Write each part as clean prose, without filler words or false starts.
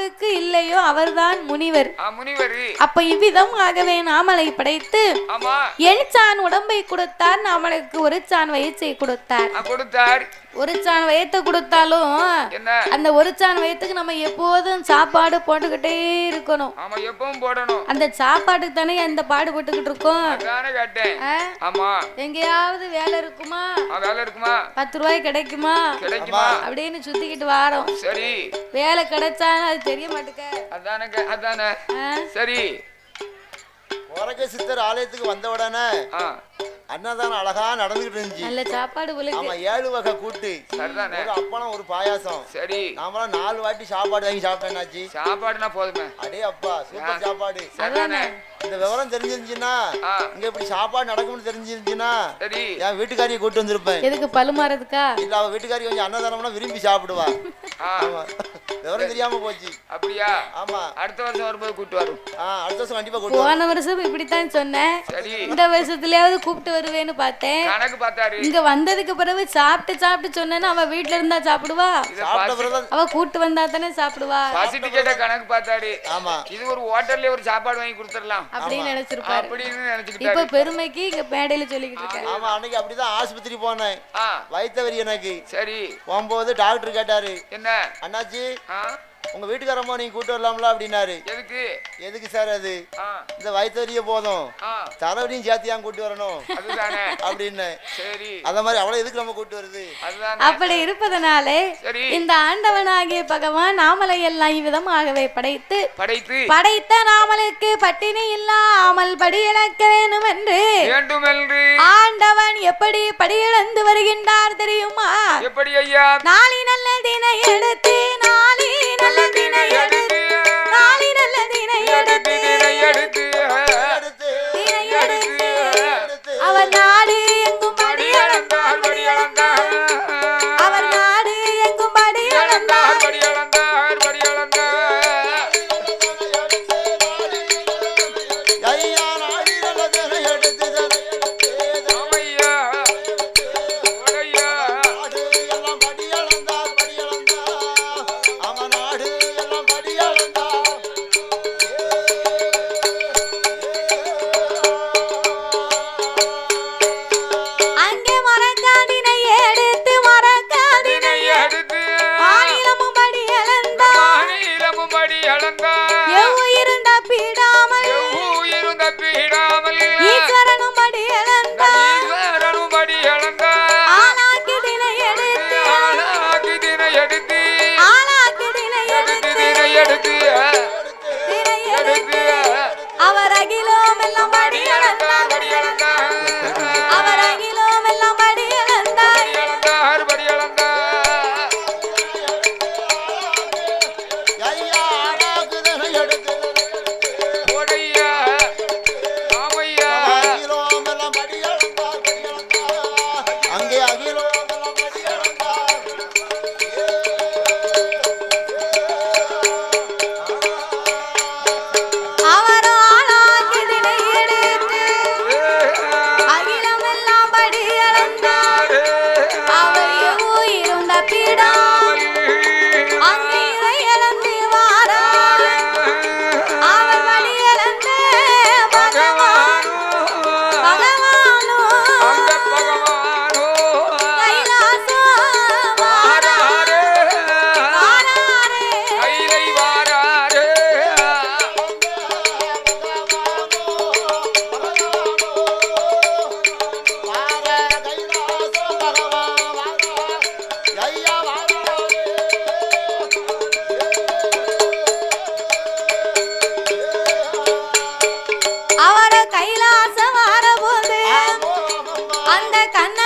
யாருக்கு இல்லையோ அவர்தான் முனிவர். அப்ப இவ்விதம் ஆகவே நாமலை படைத்து எண்சான் உடம்பை கொடுத்தார், நாமளுக்கு ஒரு சான் வயிற்றை கொடுத்தார். ஒரு சான் வயத்தை கொடுத்தாலும் அந்த ஒரு சான் வயத்துக்கு நம்ம எப்போதும் சாப்பாடு போட்டுக்கிட்டே இருக்கணும். அந்த சாப்பாட்டுக்கு தானே அந்த பாடு போட்டுக்கிட்டு இருக்கோம். எங்கேயாவது வேலை இருக்குமா, 10 ரூபாய் கிடைக்குமா அப்படின்னு சுத்திக்கிட்டு வாரோம். வேலை கிடைச்சா அது தெரிய மாட்டேங்க. சரி, சித்தர் ஆலயத்துக்கு வந்த உடனே அன்னதானம் அழகா நடந்துகிட்டு இருந்துச்சு. நல்ல சாப்பாடு. ஆமா, 7 வகை கூட்டு, ஒரு அப்பளம், ஒரு பாயாசம். சரி, நாமலாம் 4 வாட்டி சாப்பாடு வாங்கி சாப்பிட்டேன்னாச்சு. சாப்பாடுனா போதுமே. அடே அப்பா, சூப்பர் சாப்பாடு. இந்த விவரம் தெரிஞ்சிருந்துச்சுன்னா, இங்க இப்படி சாப்பாடு நடக்கும்னு தெரிஞ்சிருந்துச்சுன்னா என் வீட்டுக்காரியை கூட்டு வந்திருப்பேன். எதுக்கு பழுமாறதுக்கா? இல்ல, அவ வீட்டுக்காரி கொஞ்சம் அன்னதானம்னா விரும்பி சாப்பிடுவா. விவரம் தெரியாம போச்சு. அப்படியா? ஆமா, அடுத்த வருஷம் வரும்போது கூட்டு வரும். அடுத்த வருஷம் கண்டிப்பா கூட்டு. போன வருஷம் இப்படித்தான் சொன்னேன், இந்த வருஷத்துலயாவது கூப்பிட்டு வருவேன்னு பார்த்தேன். கணக்கு பார்த்தாரு. இங்க வந்ததுக்கு பிறகு சாப்பிட்டு சொன்னேன்னா அவ வீட்டுல இருந்தா சாப்பிடுவா, அவ கூட்டு வந்தா தானே சாப்பிடுவா. பசி டிக்கெட்ட கணக்கு பார்த்தாரு. ஆமா, இது ஒரு ஹோட்டல்ல ஒரு சாப்பாடு வாங்கி கொடுத்துடலாம் அப்படின்னு நினைச்சிருப்பாரு. அப்படின்னு நினைச்சுக்கிட்டாரு. இப்ப பெருமைக்கு இங்க மேடையில சொல்லிக்கிட்டு இருக்காரு. ஆமா, அன்னைக்கு அப்படிதான் ஆஸ்பத்திரி போனேன். வயித்தவரி எனக்கு. சரி, போகும்போது டாக்டர் கேட்டாரு, என்ன அண்ணாச்சி உங்க வீட்டுக்காரம்மா நீங்க கூட்டு வரலாம்ல அப்படின்னாரு. எதுக்கு சார்? அது இந்த வயித்தறிய போதும், தலைவரையும் சேர்த்து ஏன் கூட்டு வரணும் அப்படின்னு. அத மாதிரி அவளை எதுக்கு நம்ம கூட்டு வருது? அப்படி இருப்பதனாலே இந்த ஆண்டவனாகிய பகவான் நாமலை எல்லாம் இவ்விதமாகவே படைத்த நாமலுக்கு பட்டினி இல்லாமல் படியிழக்க வேண்டும் என்று ஆண்டவன் எப்படி படியிழந்து வருகின்றார் தெரியுமா? எப்படி ஐயா? நாளை நல்ல தினை எடுத்து, நாளை நல்ல தினை எடுத்து, நாளை நல்ல தினை எடுத்து, அவர் நாடு எங்கும் படி அளந்தார், அவர் நாடு எங்கும் படி அளந்தார். அவர் அகிலோம் எல்லாம் படி அளந்தார், அவர் அகிலோம் எல்லாம் படி அளந்தார். அங்கே அகிலோ அந்த கண்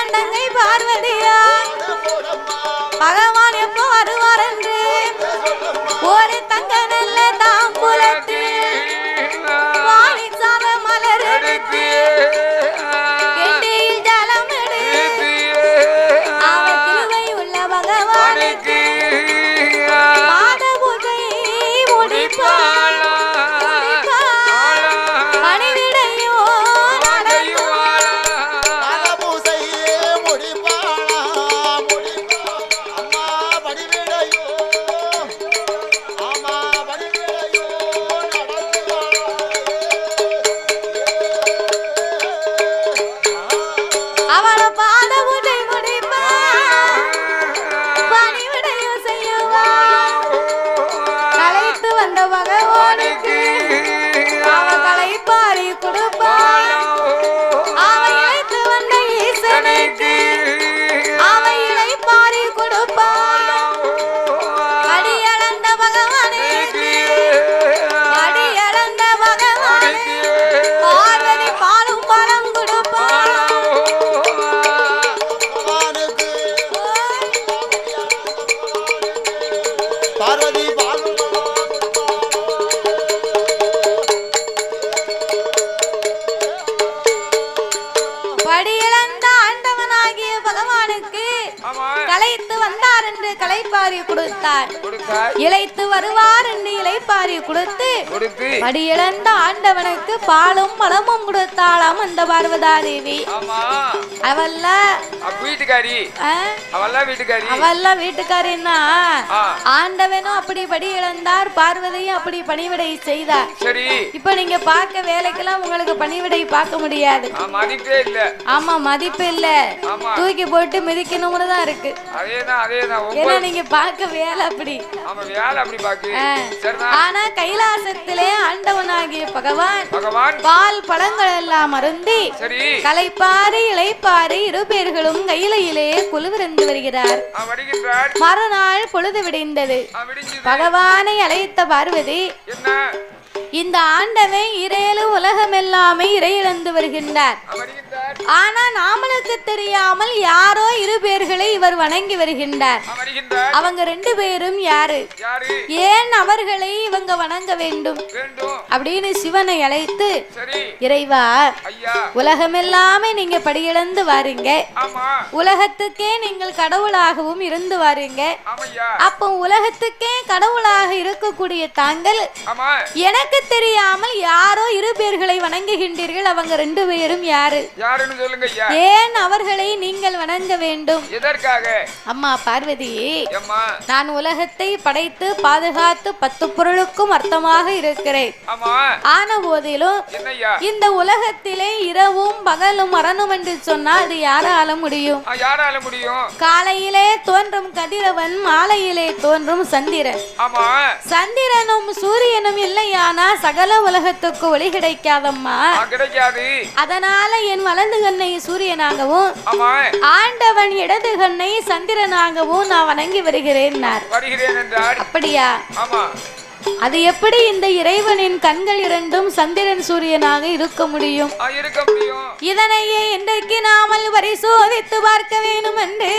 கொடுப்பான் அவன் இழைத்து வந்த ஈசனுக்கு அவன் இளைப்பாரி கொடுப்பான் படியளந்த பகவானுக்கு படியளந்த பகவானுக்கு பார்வதி பாலும் பழம் கொடுப்பான் பார்வதி படியிழந்த ஆண்டவனாகிய பகவானுக்கு கலைத்து வந்தார் என்று கலைப்பாரி கொடுத்தார் இளைத்து வருவார் என்று இளைப்பாரி கொடுத்து படியிழந்த ஆண்டவனுக்கு பாலும் பழமும் கொடுத்தாளாம் அந்த பார்வதா தேவி. அவல்ல வீட்டுக்காரி அவல்ல வீட்டுக்காரின்னா ஆண்டவனும் அப்படி படி இழந்தார் பார்வதியும் அப்படி பணிவிடை செய்தார். இப்ப நீங்க பார்க்க வேலைக்கெல்லாம் உங்களுக்கு பணிவிடை பார்க்க முடியாது. ஆமா மதிப்பு இல்ல தூக்கி போட்டு மிதிக்கணும்னு தான் இருக்கு. ஏன்னா நீங்க பார்க்க வேலை அப்படி. ஆனா கைலாசத்திலே ஆண்டவனாகிய பகவான் பால் பழங்கள் எல்லாம் அருந்தி கலைப்பாரி இளைப்பாரி இரு பேர்களும் கையிலையிலே குழுவிருந்து வருகிறார். மறுநாள் பொழுது விடிந்தது. பகவானை அழைத்த பார்வதி இந்த ஆண்டவன் இரேழு உலகம் எல்லாமே இறையிழந்து வருகின்றார். ஆனா நாமளுக்கு தெரியாமல் யாரோ இரு பேர்களை இவர் வணங்கி வருகின்றார். அவங்க ரெண்டு பேரும் யாரு, ஏன் அவர்களை இவங்க வணங்க வேண்டும் அப்படின்னு சிவனை அழைத்து இறைவா உலகம் எல்லாமே நீங்க படியிழந்து வாரீங்க, உலகத்துக்கே நீங்கள் கடவுளாகவும் இருந்து வாரீங்க. அப்போ உலகத்துக்கே கடவுளாக இருக்கக்கூடிய தாங்கள் எனக்கு தெரியாமல் யாரோ இரு பேர்களை வணங்குகின்றீர்கள், அவங்க ரெண்டு பேரும் யாரு, ஏன் அவர்களை நீங்கள் வணங்க வேண்டும்? அம்மா பார்வதி, நான் உலகத்தை படைத்து பாதுகாத்து 10 பொருளுக்கும் அர்த்தமாக இருக்கிறேன். ஆன போதிலும் இந்த உலகத்திலே இரவும் பகலும் வரணும் என்று சொன்னால் அது யாரால முடியும்? காலையிலே தோன்றும் கதிரவன், மாலையிலே தோன்றும் சந்திரன். சந்திரனும் சூரியனும் இல்லையானா சகல உலகத்துக்கு ஒளி கிடைக்காதம்மா. அதனால என் வலது கண்ணை சூரியனாகவும் ஆண்டவன் இடது கண்ணை சந்திரனாகவும் நான் வணங்கி வருகிறேன். அப்படியா? அது எப்படி இந்த இறைவனின் கண்கள் இரண்டும் சந்திரன் சூரியனாக இருக்க முடியும்? இதனையே இன்றைக்கு நாமல் பரிசோதித்து பார்க்க வேண்டும் என்று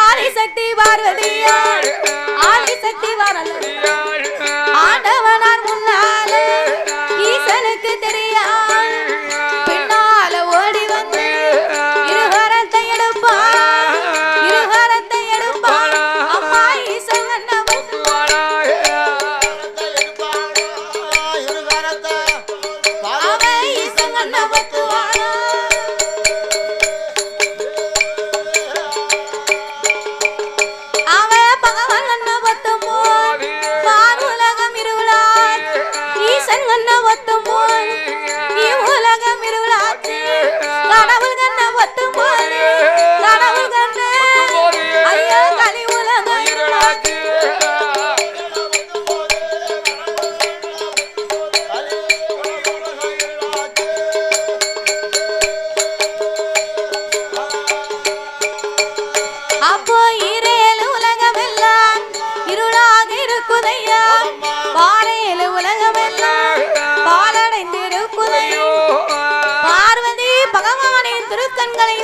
ஆதிசக்தி பார்வதியார் ஆதிசக்தி ஆண்டவனார் முன்னாலே ஈசனுக்கு தெரியால் பின்னால ஓடி வந்து இருகரத்தை எடுப்பான் இருகரத்தை எடுப்பான் அம்மா ஈசன்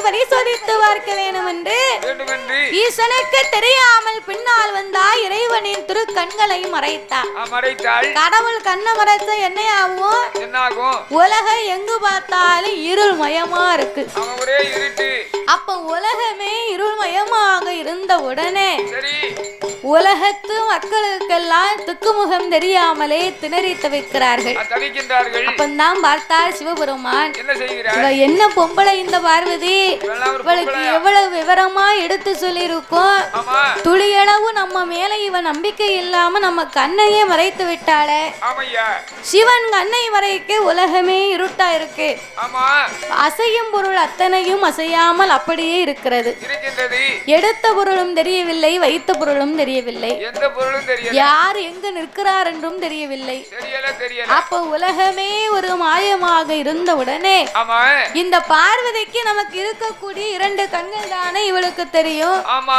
பரிசோதித்து பார்க்க வேண்டும் என்று ஈசனுக்கு தெரியாமல் பின்னால் வந்தா இறைவனின் திருக்கண்களை மறைத்தாள். கடவுள் கண்ணை மறைச்ச என்னாகும்? உலகம் எங்கு பார்த்தாலும் இருள் மயமா இருக்கு. அப்ப உலகமே இருள்மயமாக இருந்த உடனே உலகத்து மக்களுக்கெல்லாம் துக்குமுகம் தெரியாமலே திணறி தவிக்கிறார்கள். அப்பந்தான் பார்த்தார் சிவபெருமான், என்ன பொம்பளை இந்த பார்வதி, இவளுக்கு எவ்வளவு விவரமா எடுத்து சொல்லிருக்கோம், துளியளவு நம்ம மேல இவன் நம்பிக்கை இல்லாம நம்ம கண்ணையே மறைத்து விட்டாளே. சிவன் கண்ணை மறைக்க உலகமே இருட்டா இருக்கு. அசையும் பொருள் அத்தனையும் அசையாமல் அப்படியே இருக்கிறது. எடுத்த பொருளும் தெரியவில்லை, வைத்த பொருளும் தெரியவில்லை. தெரியவில்லை, எந்த பொருளும் தெரியல, யார் எங்கு நிற்கிறார் என்றும் தெரியவில்லை. தெரியல. அப்ப உலகமே ஒரு மாயமாக இருந்த உடனே ஆமா இந்த பார்வதிக்கு நமக்கு இருக்கக்கூடிய 2 கண்கள் தானே இவளுக்கு தெரியும். ஆமா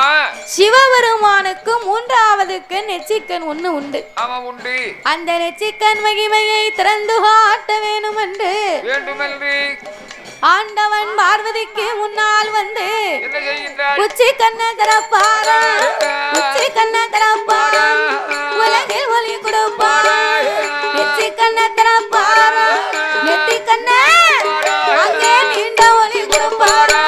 சிவபெருமானுக்கு 3வது கண் நெற்றிக்கண் ஒண்ணு உண்டு. ஆமா உண்டு. அந்த நெற்றிக்கண் மகிமையை திறந்து காட்ட வேண்டுமென்று ஆண்டவன் பார்வதிக்கு முன்னால் வந்து உச்சி கண்ண திறப்பாரா, உச்சி கண்ண திறப்பாரா, உலகில் ஒளி கொடுப்பாரா, நெற்றி கண்ண திறப்பாரா, நெற்றி கண்ண அங்கே நீண்ட ஒளி கொடுப்பாரா.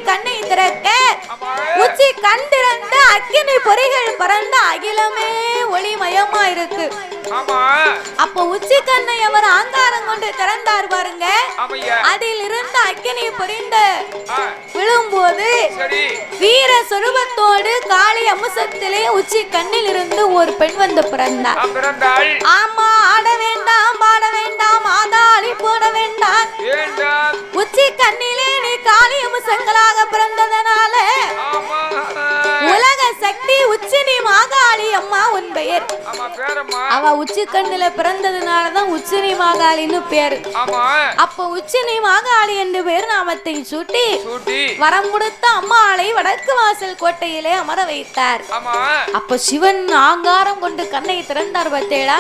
கண்ணை திறக்க உச்சி கண் திறந்து அக்கினி பொறிகள் பறந்து அகிலமே ஒளிமயமா இருக்கு. அப்ப உச்சி கண்ணை அவர் ஆங்காரம் கொண்டு திறந்தார் பாருங்க. அதில் இருந்து அக்கினி பொறிந்து விழும்போது வீர சொரூபத்தோடு காளி அம்சத்திலே உச்சி கண்ணில் இருந்து ஒரு பெண் வந்து பிறந்தார். ஆமா, ஆட வேண்டாம், பாட வேண்டாம், ஆதாளி போட வேண்டாம், உச்சி கண்ணிலே நீ காளி அம்சங்களாக பிறந்ததனால உலக சக்தி உச்சினி மாகாளி அம்மா உன் பெயர். அவ உச்சி கண்ணில பிறந்ததுனாலதான் உச்சினி மாகாளின்னு பேரு. அப்ப உச்சினி மாகாளி என்று பேர் நாமத்தை சூட்டி வரம் கொடுத்த அம்மாளை வடக்கு வாசல் கோட்டையிலே அமர வைத்தார். அப்ப சிவன் ஆங்காரம் கொண்டு கண்ணை திறந்தார் பார்த்தேடா.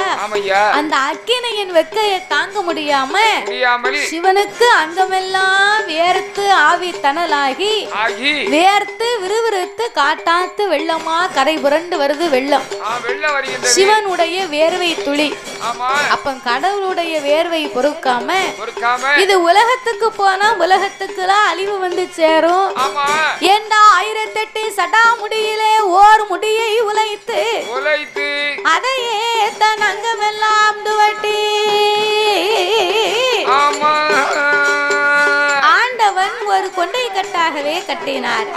அந்த அக்கினியின் வெக்கையை தாங்க முடியாமல் சிவனுக்கு அங்கமெல்லாம் வேர்த்து ஆவி தணலாகி வேர்த்து விறுவிறுத்து காட்டாத்து வெள்ளமா கரை புரண்டு வருது வெள்ளம். சிவனுடைய வேர்வை துளி. அப்ப கடவுளுடைய வேர்வை பொறுக்காம இது உலகத்துக்கு போனா உலகத்துக்குலாம் அழிவு வந்து சேரும். ஏண்டா 1008 சடா முடியிலே ஓர் முடியை உழைத்து அதையே தன் அங்கமெல்லாம் துவட்டி ஆண்டவன் ஒரு கொண்டை கட்டாகவே கட்டினார்.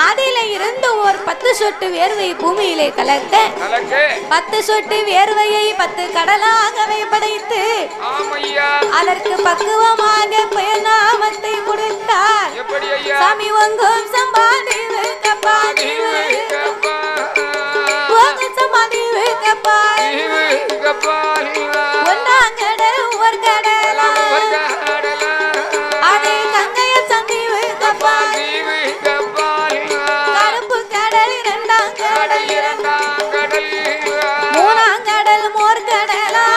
அதிலே இருந்து ஒரு 10 சொட்டு வேர்வை பூமியிலே கலக்க 10 சொட்டு வேர்வையை 10 கடலாகவே படைத்து அதற்கு பக்குவமாக பெயர்நாமத்தை கொடுத்தார். சாமி ஒங்கும் சம்பாதி கப்பாதி சமாதி கப்பாதி ஒன்னாங்கடல் ஒரு கடலா அதே கங்கைய சந்தி கப்பாதி கருப்பு கடல் 2ஆம் கடல் 3ஆம் கடல் மோர் கடலா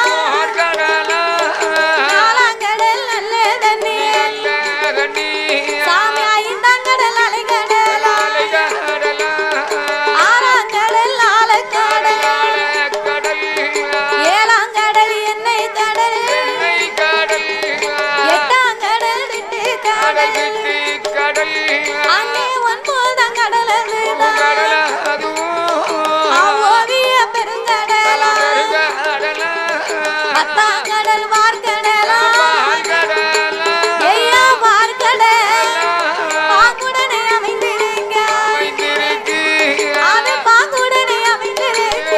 4ஆம் கடல் நல்ல தண்ணி சாமி 5ஆம் கடல் அலைகடலா 6ஆம் கடல் ஆழக்கடல் 7ஆம் கடல் எண்ணெய் கடல் 8ஆம் கடல் திட்டு கடல் அங்கே 9ஆம் கடல் ஓவிய பெருங்கடலா 10ஆம் கடல் வார்கடலா ஐயா வார்கடல் பாங்குடனே அமைந்திருக்க அது பாங்குடனே அமைந்திருக்க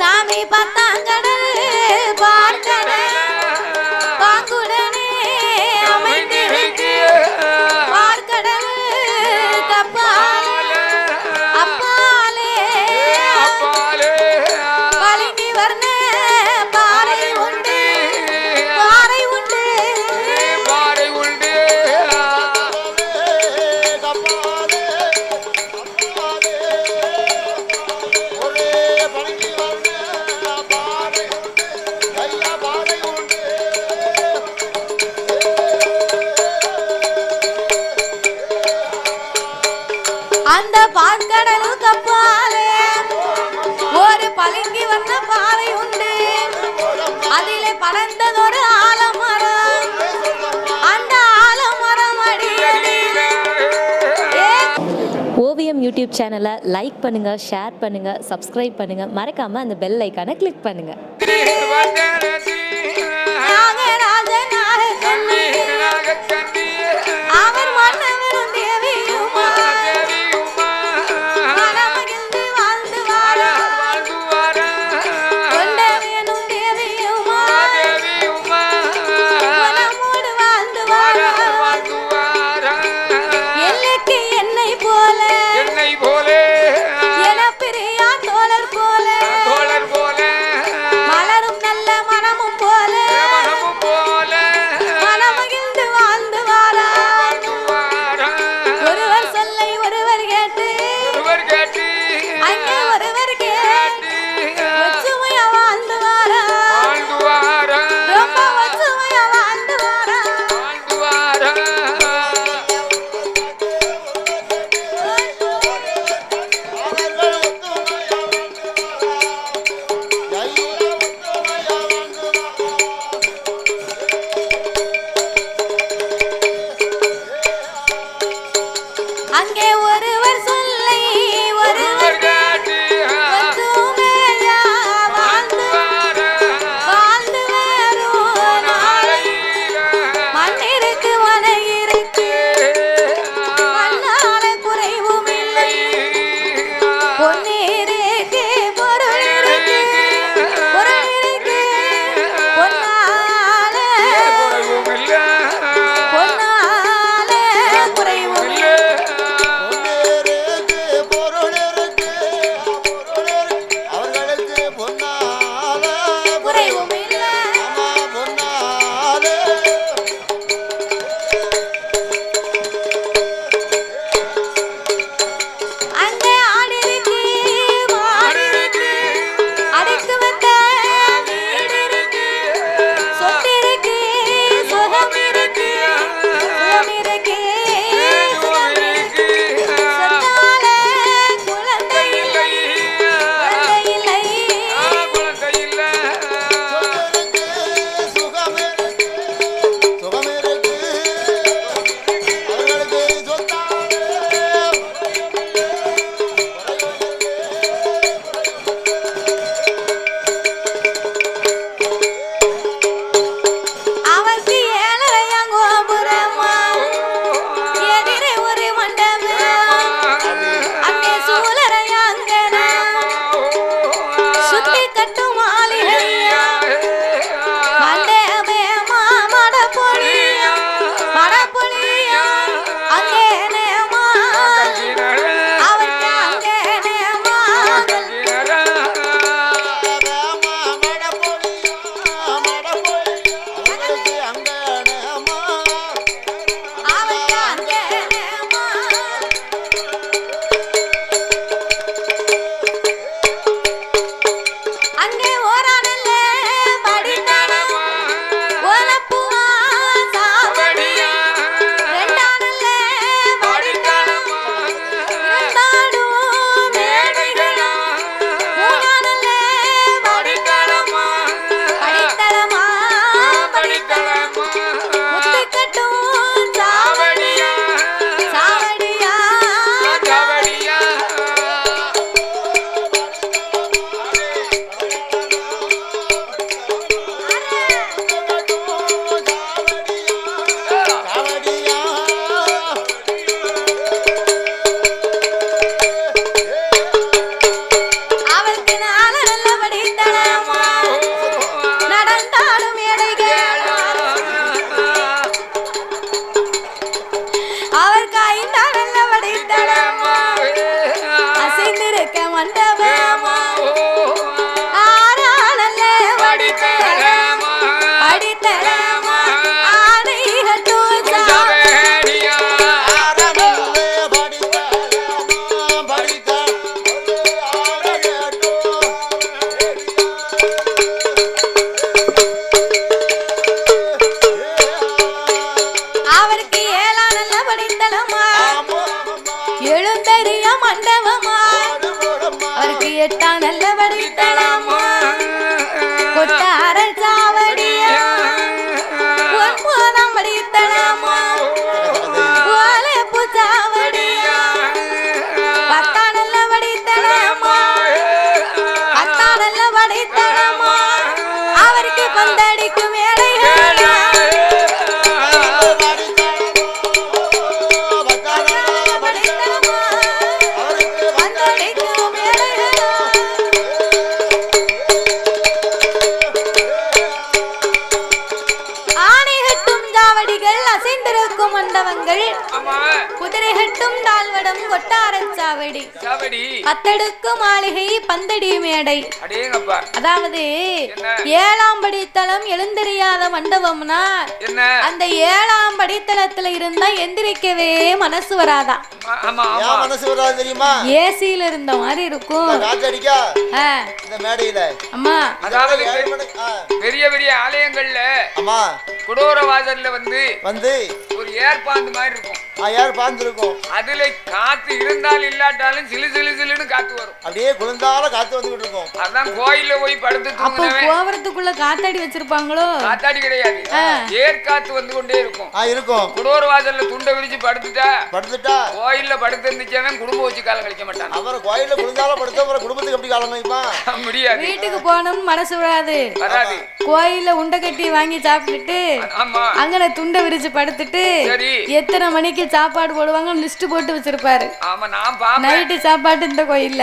சாமி 10ஆம் கடல் பார்க்கடல் பாங்குடனே அமைந்திருக்க பார்க்கடல் கப்பாலே அப்பாலே பளிங்கு வர்ண பாறை உண்டு பாறை உண்டு அந்த பார்க்கடல் கப்பாலே சொன்ன பாதை உண்டு அதிலே பறந்ததொரு ஆலமரம் அந்த ஆலமரம் அடியதிலே ஓவியம் யூடியூப் சேனலை லைக் பண்ணுங்க, ஷேர் பண்ணுங்க, சப்ஸ்கிரைப் பண்ணுங்க, மறக்காம அந்த பெல் ஐக்கானை கிளிக் பண்ணுங்க. அவர் மன்னவரும் தேவியுமா மனமகிழ்ந்து வாழ்ந்து வாரா கொண்டவேனும் தேவியுமா மனமோடு வாழ்ந்து வாரா எல்லைக்கு என்னை போல என பிரியா தோழர் போல மலரும் நல்ல மனமும் போல மனமகிழ்ந்து வாழ்ந்து வாரா ஒருவர் சொல்லை ஒருவர் கேட்டு அங்கே ஒருவர் கேட்டு ஒற்றுமையா வாழ்ந்து வாரா ரொம்ப ஒற்றுமையா வாழ்ந்து வாரா அங்கே ஒருவர் சொல்லை ஒருவர் கேட்டு ஒற்றுமையா வாழ்ந்து வாழ்ந்து வரும் நாளை மண்ணிற்கு மனையிருக்கு மண்ணால குறைவும் இல்லை பொன்னிருக்கு பொருள் இருக்கு பொன்னால குறைவும் இல்லை குறைவும் இல்லை அங்கே ஆடிருக்கு மாடிருக்கு அடைத்து வந்த வீடு இருக்கு சொத்திருக்கு சுகம் இருக்கு சொத்தால குழந்தை இல்லை அவருக்கு ஏழரையாம் கோபுரமா எதிரே ஒரு மண்டபம் அங்கே சூழரையாங்கனா சுத்தி கட்டும் மாளிகையா மண்டபமா மடப்பொழியா அங்கே நேமா அவருக்கு அங்கே நேமா அவருக்கு அங்கே நேமா அங்கே ஓரானல்ல படித்தனம் ஓலப்புவா சாவடியா ரெண்டானல்ல படித்தனம் இரண்டாடும் மேடைகளா மூணானல்ல படித்தனமா முத்திக்கட்டும் சாவடியா அவருக்கு நாலு நல்ல படித்தனமா நடந்தாடும் மேடைகளா அவருக்கு ஐந்தாம் நல்ல படித்தனமா அசைந்திருக்க மண்டபமா ஆறாம் நல்ல படித்தனமா ஆனை கட்டும் சாவடியா அவருக்கு ஏழாம் நல்ல படித்தனமா எழுந்தறிய மண்டபமா அவருக்கு அவருக்கு 8 நல்ல படித்தனமா கொட்டார சாவடியா 9 படித்தனமா ஓலை பூச்சாவடியா 10 நல்ல படித்தனமா 10 நல்ல படித்தனமா அவருக்கு பந்தடிக்கும் மேடைகளா அசைந்திருக்கும் மண்டபங்கள் குதிரை கட்டும் தாழ்வடம் கொட்டாரச் சாவடி 10 மாளிகை பந்தடி மேடை. அதாவது 7ஆம் படித்தளம் எழுந்தறியாத மண்டபம்னா அந்த 7ஆம் படித்தளத்துல இருந்தா எந்திரிக்கவே மனசு வராதா? மனசு வராது தெரியுமா? ஏசியில இருந்த மாதிரி இருக்கும். அம்மா அதாவது பெரிய பெரிய ஆலயங்கள்ல அம்மா குடோர வாசல்ல வந்து ஒரு ஏர்பாந்து மாதிரி இருக்கும். ஏர்பாந்து இருக்கும். அதுல காத்து இருந்தால் இல்லாட்டாலும் சிலு சிலு சிலுன்னு காத்து வரும். அப்படியே குளிர்ந்தால காத்து வந்துகிட்டு இருக்கும். அதான் கோயில்ல போய் படுத்து தூங்குனவன் கோபுரத்துக்குள்ள காத்தாடி வச்சிருப்பாங்களோ? காத்தாடி கிடையாது, ஏர் காத்து வந்து கொண்டே இருக்கும். இருக்கும். குடோர வாசல்ல துண்டை விரிச்சு படுத்துட்டா கோயில்ல படுத்து இருந்துச்சவன் குடும்பம் வச்சு காலம் கழிக்க மாட்டான். அவர் கோயில்ல குளிர்ந்தால படுத்த அப்புறம் குடும்பத்துக்கு எப்படி காலம் கழிப்பான்? முடியாது. வீட்டுக்கு போகணும் மனசு வராது. கோயில்ல உண்டை கட்டி வாங்கி சாப்பிட்டுட்டு அங்கன துண்டை விரிச்சு படுத்துட்டு எத்தனை மணிக்கு சாப்பாடு போடுவாங்க லிஸ்ட் போட்டு வச்சிருப்பாரு. நைட்டு சாப்பாடு இந்த கோயில்ல,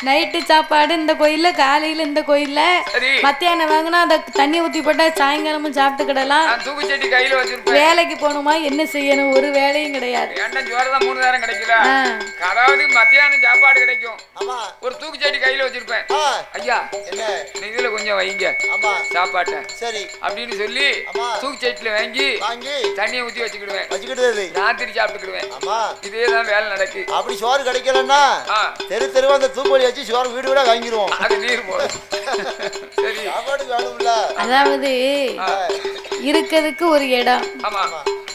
நைட்டு சாப்பாடு இந்த கோயில்ல, காலையில இந்த கோயில்ல, மத்தியானம் வாங்கினா அத தண்ணி ஊத்தி போட்டா சாயங்காலமும் சாப்பிட்டுக்கிடலாம். வேலைக்கு போகணுமா என்ன செய்யணும்? ஒரு வேலையும் கிடையாது. 3 நேரம் கிடைக்கல. அதாவது மத்தியானம் சாப்பாடு கிடைக்கும். ஒரு தூக்குச்சட்டி கையில வச்சிருப்பேன். ஐயா இதுல கொஞ்சம் வைங்க சாப்பாட்ட சரி அப்படின்னு சொல்லி தூக்குச்சட்டில வாங்கி தண்ணியை ஊத்தி வச்சுக்கிடுவேன். ராத்திரி சாப்பிட்டுக்கிடுவேன். இதேதான் வேலை நடக்கு. அப்படி சோறு கிடைக்கலன்னா தெரு தெருவா அந்த தூக்குவலி வச்சு சோறு வீடு வீடா வாங்கிடுவோம். அது நீர் போடும். சரி சாப்பாடு வேணும்ல. அதாவது இருக்கிறதுக்கு ஒரு இடம்,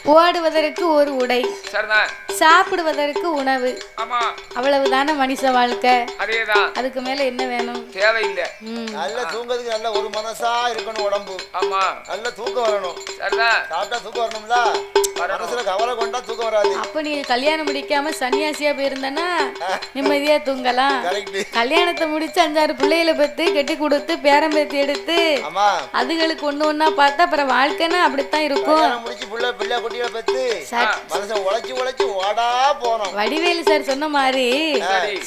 போடுவதற்கு ஒரு உடை, சாப்பிடுவதற்கு உணவு, அவ்வளவுதான மனுஷ வாழ்க்கை. அதுக்கு மேல என்ன வேணும்? தேவையில்லை. நல்ல தூங்கிறதுக்கு நல்ல ஒரு மனசா இருக்கணும். உடம்பு நல்ல தூக்கம் வரணும். சாப்பிட்டா தூக்கம் வரணும்ல. மனசுல கவலை கொண்டா தூக்கம் வராது. அப்ப நீ கல்யாணம் முடிக்காம சன்னியாசியா போயிருந்தனா நிம்மதியா தூங்கலாம். கல்யாணத்தை முடிச்சு 5-6 பிள்ளைகளை பெத்து கட்டி கொடுத்து பேரம் பேத்தி எடுத்து அதுகளுக்கு ஒண்ணு பார்த்தா அப்புறம் வாழ்க்கைன்னா அப்படித்தான் இருக்கும். வடிவேலு சார் சொன்ன மாதிரி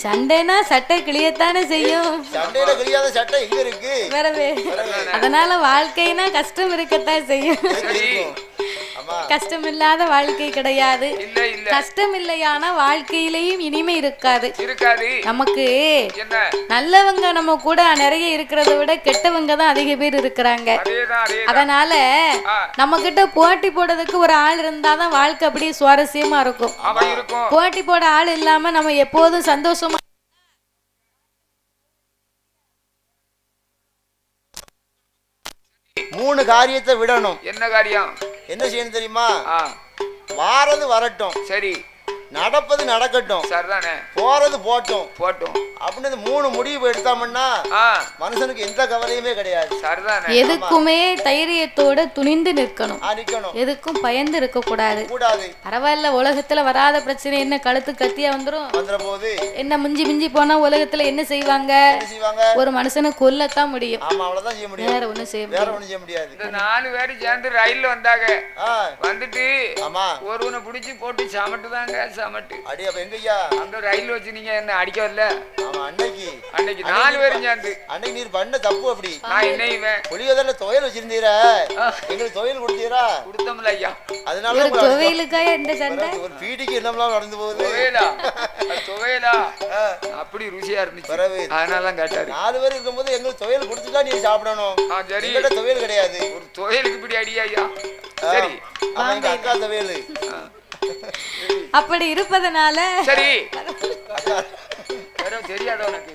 சண்டைனா சட்டை கிளியத்தானே செய்யும். சண்டையில கிளியாத சட்டை எங்க இருக்கு? வரவே. அதனால வாழ்க்கைனா கஷ்டம் இருக்கத்தான் செய்யும். கஷ்டம் இல்லாத வாழ்க்கை கிடையாது. கஷ்டம் இல்லையான வாழ்க்கையிலையும் இனிமை இருக்காது. நமக்கு நல்லவங்க நம்ம கூட நிறைய இருக்கிறத விட கெட்டவங்க தான் அதிக பேர் இருக்கிறாங்க. அதனால நம்ம கிட்ட போட்டி போடுறதுக்கு ஒரு ஆள் இருந்தாதான் வாழ்க்கை அப்படியே சுவாரஸ்யமா இருக்கும். போட்டி போட ஆள் இல்லாம நம்ம எப்போதும் சந்தோஷமா 3 காரியத்தை விடணும். என்ன காரியம்? என்ன செய்யணும் தெரியுமா? வாரது வரட்டும், சரி, நடப்பது நடக்கட்டும், சரிதானே, போறது போட்டும் அப்படின்னு 3 முடிவு எடுத்தாமன்னா மனுஷனுக்கு எந்த கவலையுமே கிடையாது. சரிதானே. எதுக்குமே தைரியத்தோட துணிந்து நிற்கணும். எதுக்கும் பயந்து இருக்க கூடாது. பரவாயில்ல, உலகத்துல வராத பிரச்சனை என்ன கழுத்து கத்தியா வந்துரும் போது என்ன மிஞ்சி போனா உலகத்துல என்ன செய்வாங்க? ஒரு மனுஷனை கொல்லத்தான் முடியும். வேற ஒண்ணும் செய்ய முடியாது. இந்த 4 பேரு சேர்ந்து ரயில்ல வந்தாங்க. வந்துட்டு ஒருவனை பிடிச்சி போட்டு சமட்டுதாங்க. அடி அப்ப எங்கய்யா அந்த ரயில் வச்சு நீங்க என்ன அடிக்க வரல? ஆமா, அன்னைக்கு 4 பேரும் சேர்ந்து அன்னைக்கு நீர் பண்ண தப்பு. அப்படி நான் என்னைவேன் புளியோதரையில துவையல் வச்சிருந்தீரா? எங்களுக்கு துவையல் கொடுத்தீரா? கொடுத்தோம்ல ஐயா. அதனால துவையலுக்காக இந்த சண்டை. ஒரு பீடிக்கு என்னம்லாம் நடந்து போகுது. துவையலா அப்படி ருசியா இருந்துச்சு. அதனால தான் கேட்டாரு. 4 பேர் இருக்கும்போது எங்களுக்கு துவையல் கொடுத்துட்டா நீ சாப்பிடணும். சரி, துவையல் கிடையாது. ஒரு துவையலுக்கு இப்படி அடியா ஐயா? சரி, எங்க அக்கா துவையல் அப்படி இருப்பதனால சரி தெரியாத உனக்கு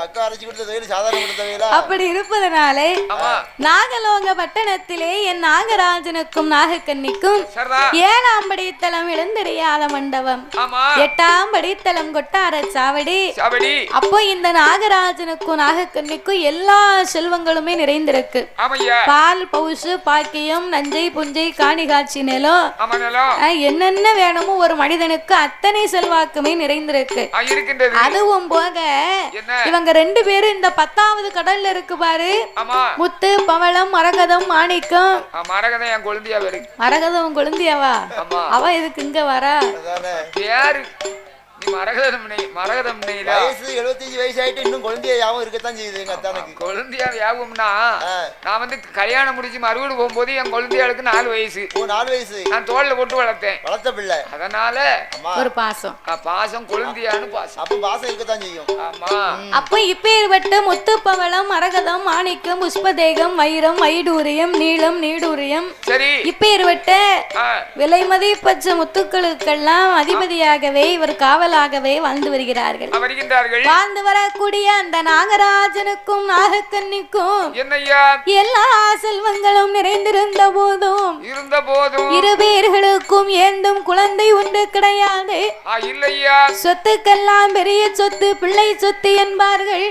அக்கா அரைச்சி கொடுத்த தயிர் சாதாரண கொடுத்த தயிரா? அப்படி இருப்பதனாலே நாகலோக பட்டணத்திலே என் நாகராஜனுக்கும் நாகக்கன்னிக்கும் 7ஆம் படித்தளம் எழுந்தறியாத மண்டபம், 8ஆம் படித்தளம் கொட்டார சாவடி. அப்போ இந்த நாகராஜனுக்கும் நாகக்கன்னிக்கும் எல்லா செல்வங்களுமே நிறைந்திருக்கு. பால் பவுசு பாக்கியம் நஞ்சை புஞ்சை காணி காட்சி நிலம் என்னென்ன வேணுமோ ஒரு மனிதனுக்கு அத்தனை செல்வாக்குமே நிறைந்திருக்கு. அதுவும் போக இவங்க 2 பேரும் இந்த 10வது கடல்ல இருக்கு பாரு, முத்து பவளம் மரகதம் மாணிக்கம். மரகதம் என் கொழுந்தியா வரு. மரகதம் கொழுந்தியாவா? அவ எதுக்கு இங்க வரா? யாரு மரகதம் 75 வயசு ஆயிட்டு இன்னும் குழந்தையா யாவும் இருக்கத்தான் செய்யுது. எங்க அத்தானுக்கு குழந்தையா யாவும்னா நான் வந்து கல்யாணம் முடிச்சு மறுவீடு போகும்போது என் குழந்தையாளுக்கு 4 வயசு. 4 வயசு நான் தோல்ல போட்டு வளர்த்த பிள்ளை. அதனால ஒரு பாசம் குழந்தையானு பாசம். அப்ப பாசம் இருக்கத்தான் செய்யும். ஆமா. அப்ப இப்பேற்பட்ட முத்து பவளம் மரகதம் மாணிக்கம் புஷ்பதேகம் வைரம் வைடூரியம் நீளம் நீடூரியம் சரி இப்பேற்பட்ட விலை மதிப்பற்ற முத்துக்களுக்கெல்லாம் அதிபதியாகவே இவர் காவலாகவே வாழ்ந்து வருகிறார்கள். வாழ்ந்து வரக்கூடிய அந்த நாகராஜனுக்கும் நாகக்கன்னிக்கும் எல்லா செல்வங்களும் நிறைந்திருந்த போதும் இரு பேர்களுக்கும் ஏந்தும் குழந்தை ஒன்று கிடையாது. சொத்துக்கெல்லாம் பெரிய சொத்து பிள்ளை சொத்து என்பார்கள்.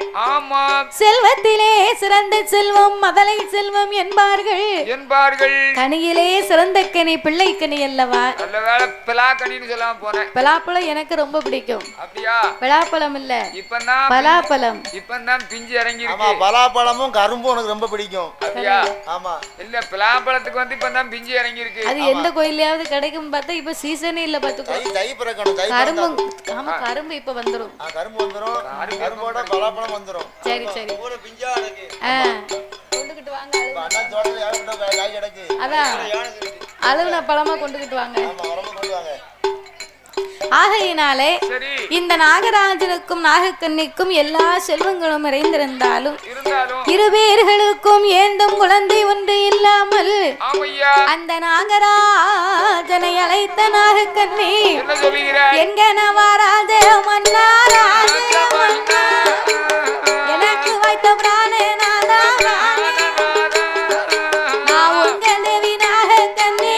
செல்வத்திலே சிறந்த செல்வம் மதலை செல்வம் என்பார்கள். கனியிலே சிறந்த கனி பிள்ளை கனி அல்லவா? பலாப்பழம் எனக்கு ரொம்ப பிடிக்கும். அப்படியா? பலாப்பழம் இல்ல, இப்பதான் பலாப்பழம். இப்பதான் பிஞ்சு இறங்கி இருக்கு. ஆமா, பலாப்பழமும் கரும்பும் எனக்கு ரொம்ப பிடிக்கும். அப்படியா? ஆமா. இல்ல பலாப்பழத்துக்கு வந்து இப்பதான் பிஞ்சு இறங்கி இருக்கு. அது எந்த கோயிலையாவது கிடைக்கும் பார்த்தா இப்ப சீசனே இல்ல பாத்துக்கோ. தை பிறக்கணும். கரும்பு. ஆமா, கரும்பு இப்ப வந்துரும். கரும்பு வந்துரும். கரும்போட பலாப்பழம் வந்துரும். சரி சரி. பூர பிஞ்சா இருக்கு. கொண்டுகிட்டு வாங்க. அண்ணா தோட்டத்துல யாருக்கிட்ட காய் கிடக்கு. அதான் அழுவுன பழமா கொண்டுகிட்டு வாங்க. ஆமா, வரமா கொண்டு வாங்க. ஆகையினாலே இந்த நாகராஜனுக்கும் நாகக்கன்னிக்கும் எல்லா செல்வங்களும் நிறைந்திருந்தாலும் இரு பேர்களுக்கும் ஏந்தும் குழந்தை ஒன்று இல்லாமல் அந்த நாகராஜனை அழைத்த நாகக்கன்னி என்கனவாராஜ மன்னா எனக்கு வைத்த பிராணே நாதா நான் உங்க தேவி நாகக்கன்னி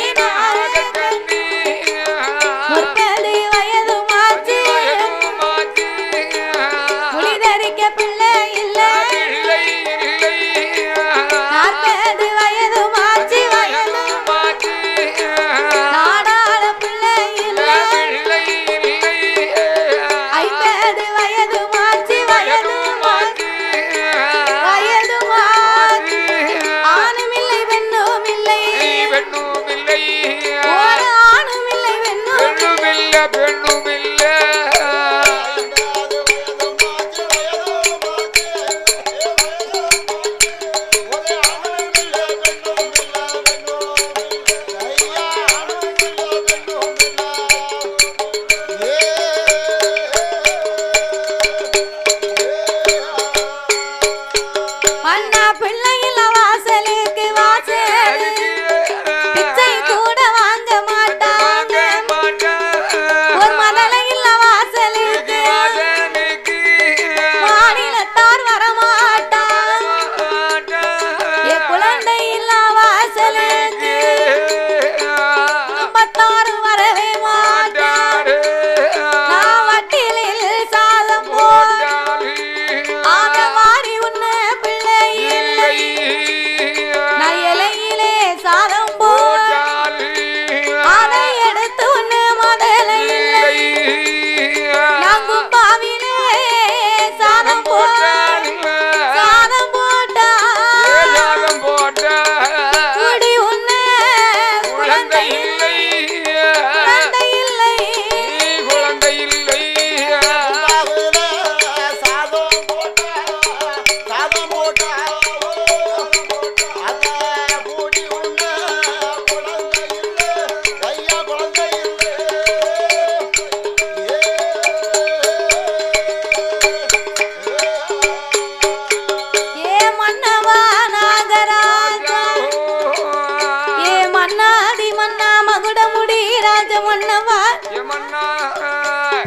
பிள்ளை இல்ல 40 வயது மாச்சி வயது நாடாள பிள்ளை இல்ல 50 வயது மாச்சி வயது வயது மாச்சி ஆணும் இல்லை பெண்ணும் இல்லை ஒரு ஆணும் இல்லை பெண்ணும் இல்லை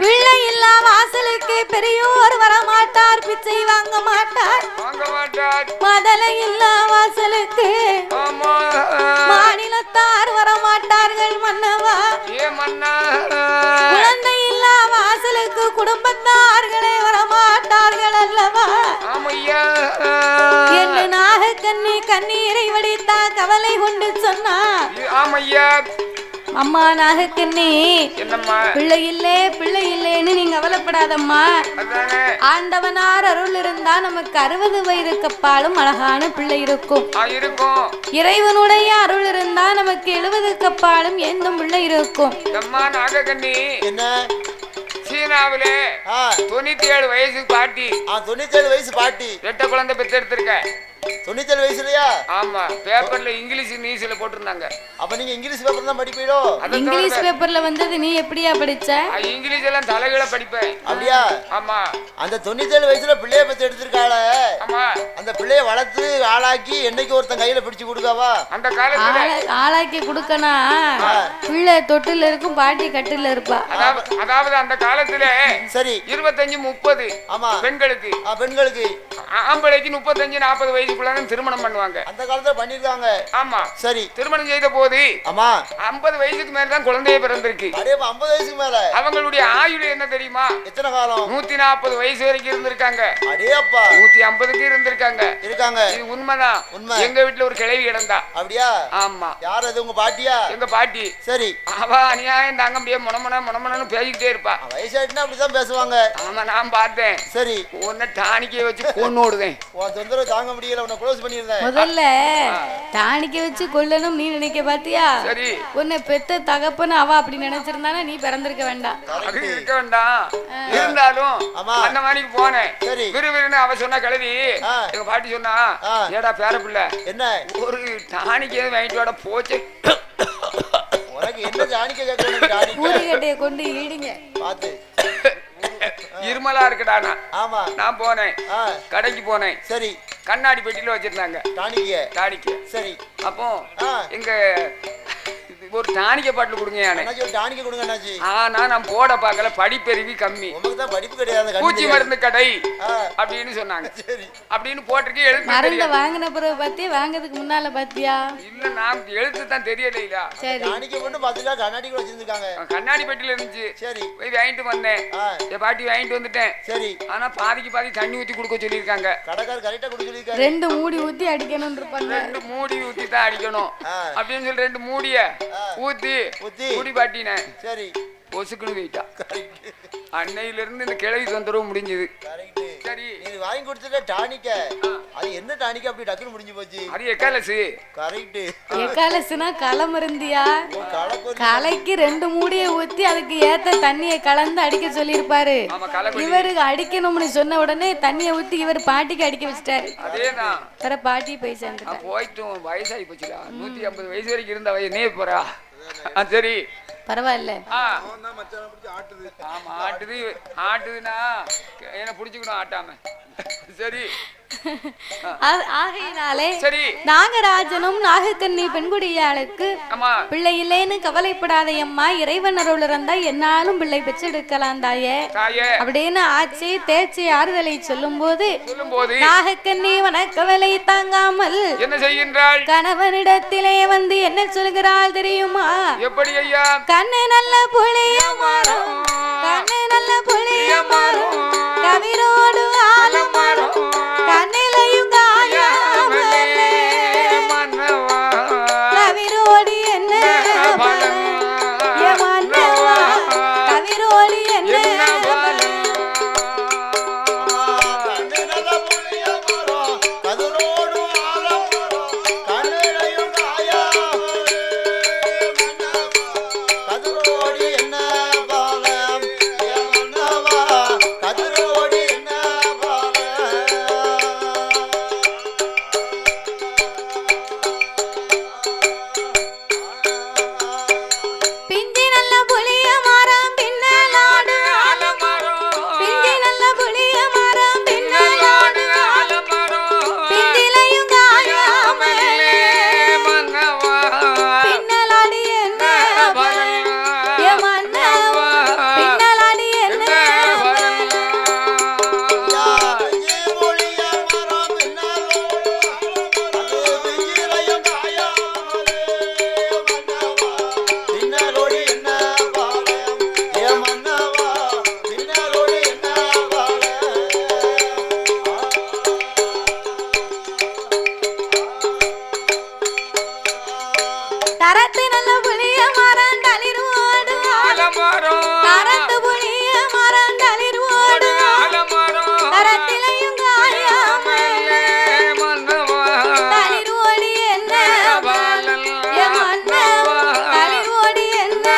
பிள்ளை இல்லா வாசலுக்கு நமக்கு பெரியோர் வரமாட்டார், பிச்சை வாங்க மாட்டார், மதலை இல்ல வாசலுக்கு மாநிலத்தார் வரமாட்டார்கள் மன்னவா. குழந்தை இல்ல வாசலுக்கு குடும்பத்தார்களே வரமாட்டார்கள் அல்லவா. என்று நாகக்கண்ணி கண்ணீரை வடித்தா கவலை கொண்டு சொன்னா. அம்மா நாகக்கண்ணி, பிள்ளை இல்லேன்னு நீங்க கவலைப்படாதம்மா. ஆண்டவனார் அருள் இருந்தா நமக்கு 60 வயதுக்கு அப்பாலும் அழகான பிள்ளை இருக்கும். இறைவனுடைய அருள் இருந்தா நமக்கு 70க்கு அப்பாலும் எந்த பிள்ளை இருக்கும். சீனாவிலே 97 வயசு பாட்டி. 97 வயசு பாட்டி 2 குழந்தை பெற்றெடுத்திருக்க. 97 வயசுலயா? ஆமா, பேப்பர்ல இங்கிலீஷ் நியூஸ்ல போட்டிருந்தாங்க. அப்ப நீங்க இங்கிலீஷ் பேப்பர் தான் படிப்பீடோ? இங்கிலீஷ் பேப்பர்ல வந்தது நீ எப்படியா படிச்ச? இங்கிலீஷ் எல்லாம் தலைகீழ படிப்பேன். அப்படியா? ஆமா. அந்த 97 வயசுல பிள்ளைய பெத்து எடுத்திருக்காள. ஆமா. அந்த பிள்ளைய வளர்த்து ஆளாக்கி என்னைக்கு ஒருத்தன் கையில பிடிச்சு கொடுக்காவா? அந்த காலத்துல ஆளாக்கி கொடுக்கனா பிள்ளை தொட்டில இருக்கும், பாட்டி கட்டில இருப்பா. அதாவது அந்த காலத்துல சரி 25-30. ஆமா, பெண்களுக்கு ஆம்பளைக்கு 35-40 வயசுக்குள்ள திருமணம் பண்ணுவாங்க. அந்த காலத்துல பண்ணிருக்காங்க. ஆமா. சரி, திருமணம் செய்த போது ஆமா 50 வயசுக்கு மேல தான் குழந்தையே பிறந்திருக்கு. அடே 50 வயசுக்கு மேல அவங்களுடைய ஆயுள் என்ன தெரியுமா? எத்தனை காலம்? 140 வயசு வரைக்கும் இருந்திருக்காங்க. அடே அப்பா, 150க்கு இருந்திருக்காங்க. இது உண்மைதான். உண்மை. எங்க வீட்டுல ஒரு கிழவி கிடந்தா. அப்படியா? ஆமா. யார் அது? உங்க பாட்டியா? எங்க பாட்டி. சரி. அவ அநியாயம் தாங்க முடியாது, மொனமொனன்னு பேசிக்கிட்டே இருப்பா. வயசாயிட்டுனா அப்படிதான் பேசுவாங்க. ஆமா, நான் பார்த்தேன். சரி, உன்னை டானிக்கே வச்சு கொன்னு ஓடுதேன். உன் தொந்தரவு தாங்க முடியல, உன்னை க்ளோஸ் பண்ணிருந்தேன். முதல்ல டானிக்க வச்சு கொல்லணும் நீ நினைக்க பாத்தியா? சரி, உன்னை பெத்த தகப்பன்னு அவ அப்படி நினைச்சிருந்தானா நீ பிறந்திருக்க வேண்டாம். அது இருக்க வேண்டாம். இருந்தாலும் அந்த மாதிரிக்கு போனேன். விறுவிறுன்னு அவ சொன்ன கிழவி எங்க பாட்டி சொன்னா, ஏடா பேர பிள்ளை என்ன ஒரு டானிக்கே வாங்கிட்டு வாட போச்சு. உனக்கு என்ன டானிக்க கேட்கணும்? ஊருகட்டைய கொண்டு ஈடுங்க பாத்து. இருமலா இருக்குடானா. ஆமா, நான் போனேன், கடைக்கு போனேன். சரி, கண்ணாடி பெட்டியில வச்சிருந்தாங்க டானிக்க. சரி, அப்போ எங்க ஒரு டானிக்க பாட்டில் கொடுங்க. டானிக்க கொடுங்க அண்ணாச்சி. ஆனா நான் போட பார்க்கல, படிப்பறிவு கம்மி. உங்களுக்கு தான் படிப்பு கிடையாது. பூச்சி மருந்து கடை அப்படின்னு சொன்னாங்க. சரி, அப்படின்னு போட்டிருக்கே. எழுத்து மருந்து வாங்கின பிறகு பாத்தியா, வாங்குறதுக்கு முன்னால பாத்தியா? இல்ல, நான் எழுத்து தான் தெரியல. சரி, டானிக்க மட்டும் பாத்துட்டா கண்ணாடி கூட வச்சிருக்காங்க. கண்ணாடி பெட்டியில இருந்துச்சு. சரி, போய் வாங்கிட்டு வந்தேன். என் பாட்டி வாங்கிட்டு வந்துட்டேன். சரி, ஆனா பாதிக்கு பாதி தண்ணி ஊத்தி கொடுக்க சொல்லியிருக்காங்க. கடைக்காரர் கரெக்டா கொடுக்க சொல்லிருக்காங்க. 2 மூடி ஊத்தி அடிக்கணும் இருப்பாங்க. 2 மூடி ஊத்தி தான் அடிக்கணும் அப்படின்னு சொல்லி 2 மூடிய ஊத்தி குடி பாட்டினே. சரி, ஒசுக்குன்னு போயிட்டா. அன்னையில இருந்து இந்த கிழவி தொந்தரவு முடிஞ்சது. சரி, நீ வாங்கி கொடுத்துட்ட டானிக்க. அது என்ன டானிக்க அப்படி டக்குன்னு முடிஞ்சு போச்சு? அது எக்காலசு. கரெக்ட். எக்காலசுனா களை மருந்தியா? கலைக்கு 2 மூடியை ஊத்தி அதுக்கு ஏத்த தண்ணியை கலந்து அடிக்க சொல்லியிருப்பாரு. இவருக்கு அடிக்கணும்னு சொன்ன உடனே தண்ணியை ஊத்தி இவர் பாட்டிக்கு அடிக்க வச்சிட்டாரு. அதேதான். வேற பாட்டி போய் சேர்ந்துட்டா. போயிட்டும் வயசாகி போச்சுடா. 150 வயசு வரைக்கும் இருந்த வயசே போறா. சரி, பரவாயில்ல. ஆமா, ஆட்டுதுன்னா என்ன புடிச்சுக்கணும், ஆட்டாம. சரி, ஆகையினாலே நாகராஜனும் நாகக்கண்ணி பெண்குடியாளுக்கு பிள்ளை இல்லேன்னு கவலைப்படாத அம்மா, இறைவன் அருள் இருந்தா என்னாலும் பிள்ளை பெற்றெடுக்கலாம் தாயே அப்படின்னு ஆட்சி தேர்ச்சி ஆறுதலை சொல்லும் போது நாகக்கண்ணி வனக்கவலை தாங்காமல் என்ன செய்கின்றாள்? கணவனிடத்திலே வந்து என்ன சொல்கிறாள் தெரியுமா? எப்படி ஐயா? கண்ணு நல்ல புளிய மாறும், கண்ணு நல்ல புளிய மாறும், கவிரோடு ஆலம் மாறும், கண்ணிலையும் காயாமலே மன்னவா, கவிரோடி என்ன மன்னவா, கவிரோடி என்ன கதிரோடு என்ன கரத்து புளிய மரம் தளிர்வோடு கரத்திலையும் காயாமல் தளிர்வோடி என்ன தளிர்வோடி என்ன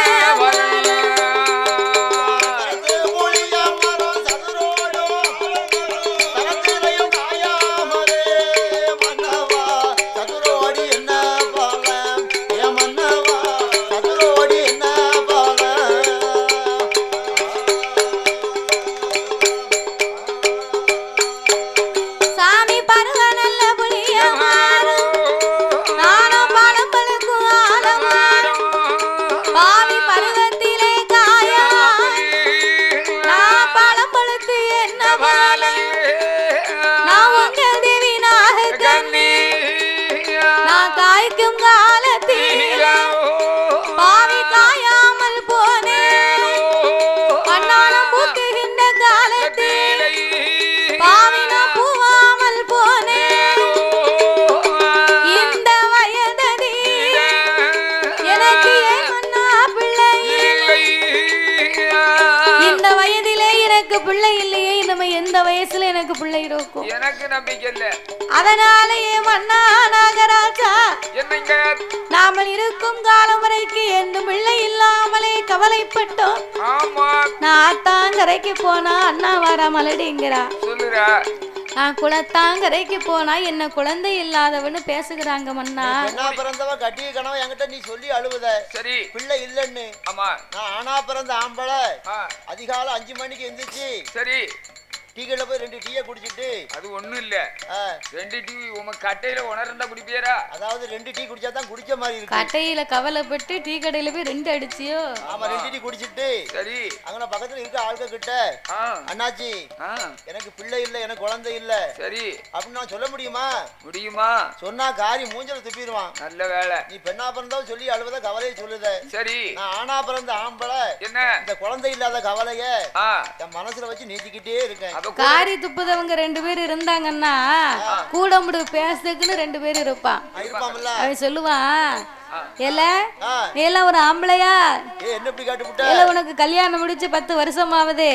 பிள்ளை இல்லையே நம்ம எந்த வயசுல எனக்கு பிள்ளை இருக்கும் எனக்கு நம்பிக்கை இல்ல அதனாலேயே மன்னா நாகராஜா என்னங்க நாம இருக்கும் காலம் வரைக்கு எந்த பிள்ளை இல்லாமலே கவலைப்பட்டோம் ஆமா நான் தாங்கரைக்கு போனா அண்ணா வர மலடிங்கிறா சொல்லுறா நான் குளத்தாங்கரைக்கு போனா என்ன குழந்தை இல்லாதவன்னு பேசுகிறாங்க மன்னா பெண்ணா பிறந்தவ கட்டிய கனவு என்கிட்ட நீ சொல்லி அழுவுத சரி பிள்ளை இல்லன்னு ஆமா நான் ஆனா பிறந்த ஆம்பளை அதிகாலை 5 மணிக்கு எந்திரிச்சு சரி டீக்கடையில போய் 2 டீயை குடிச்சிட்டு அது ஒண்ணும் இல்ல 2 டீ உங்க கட்டையில உணர்ந்தா குடிப்பியரா அதாவது 2 டீ குடிச்சா தான் குடிச்ச மாதிரி இருக்கு கட்டையில கவலைப்பட்டு டீ கடையில போய் 2 அடிச்சியோ ஆமா 2 டீ குடிச்சிட்டு சரி அங்க பக்கத்துல இருக்க ஆளுக கிட்ட அண்ணாச்சி எனக்கு பிள்ளை இல்ல எனக்கு குழந்தை இல்ல சரி அப்படின்னு நான் சொல்ல முடியுமா சொன்னா காரி மூஞ்சல துப்பிடுவான் நல்ல வேலை நீ பெண்ணா பிறந்தா சொல்லி அழுவத கவலையை சொல்லுத சரி நான் ஆனா பிறந்த ஆம்பளை என்ன இந்த குழந்தை இல்லாத கவலைய என் மனசுல வச்சு நீட்டிக்கிட்டே இருக்கேன் காரி துப்புதவங்க 2 பேர் இருந்தாங்கன்னா கூட முடி பேசுறதுக்குன்னு 2 பேர் இருப்பான் அவன் சொல்லுவான் எல்லாம் ஒரு ஆம்பளையா உனக்கு கல்யாணம் முடிச்சு 10 வருஷம் ஆகுது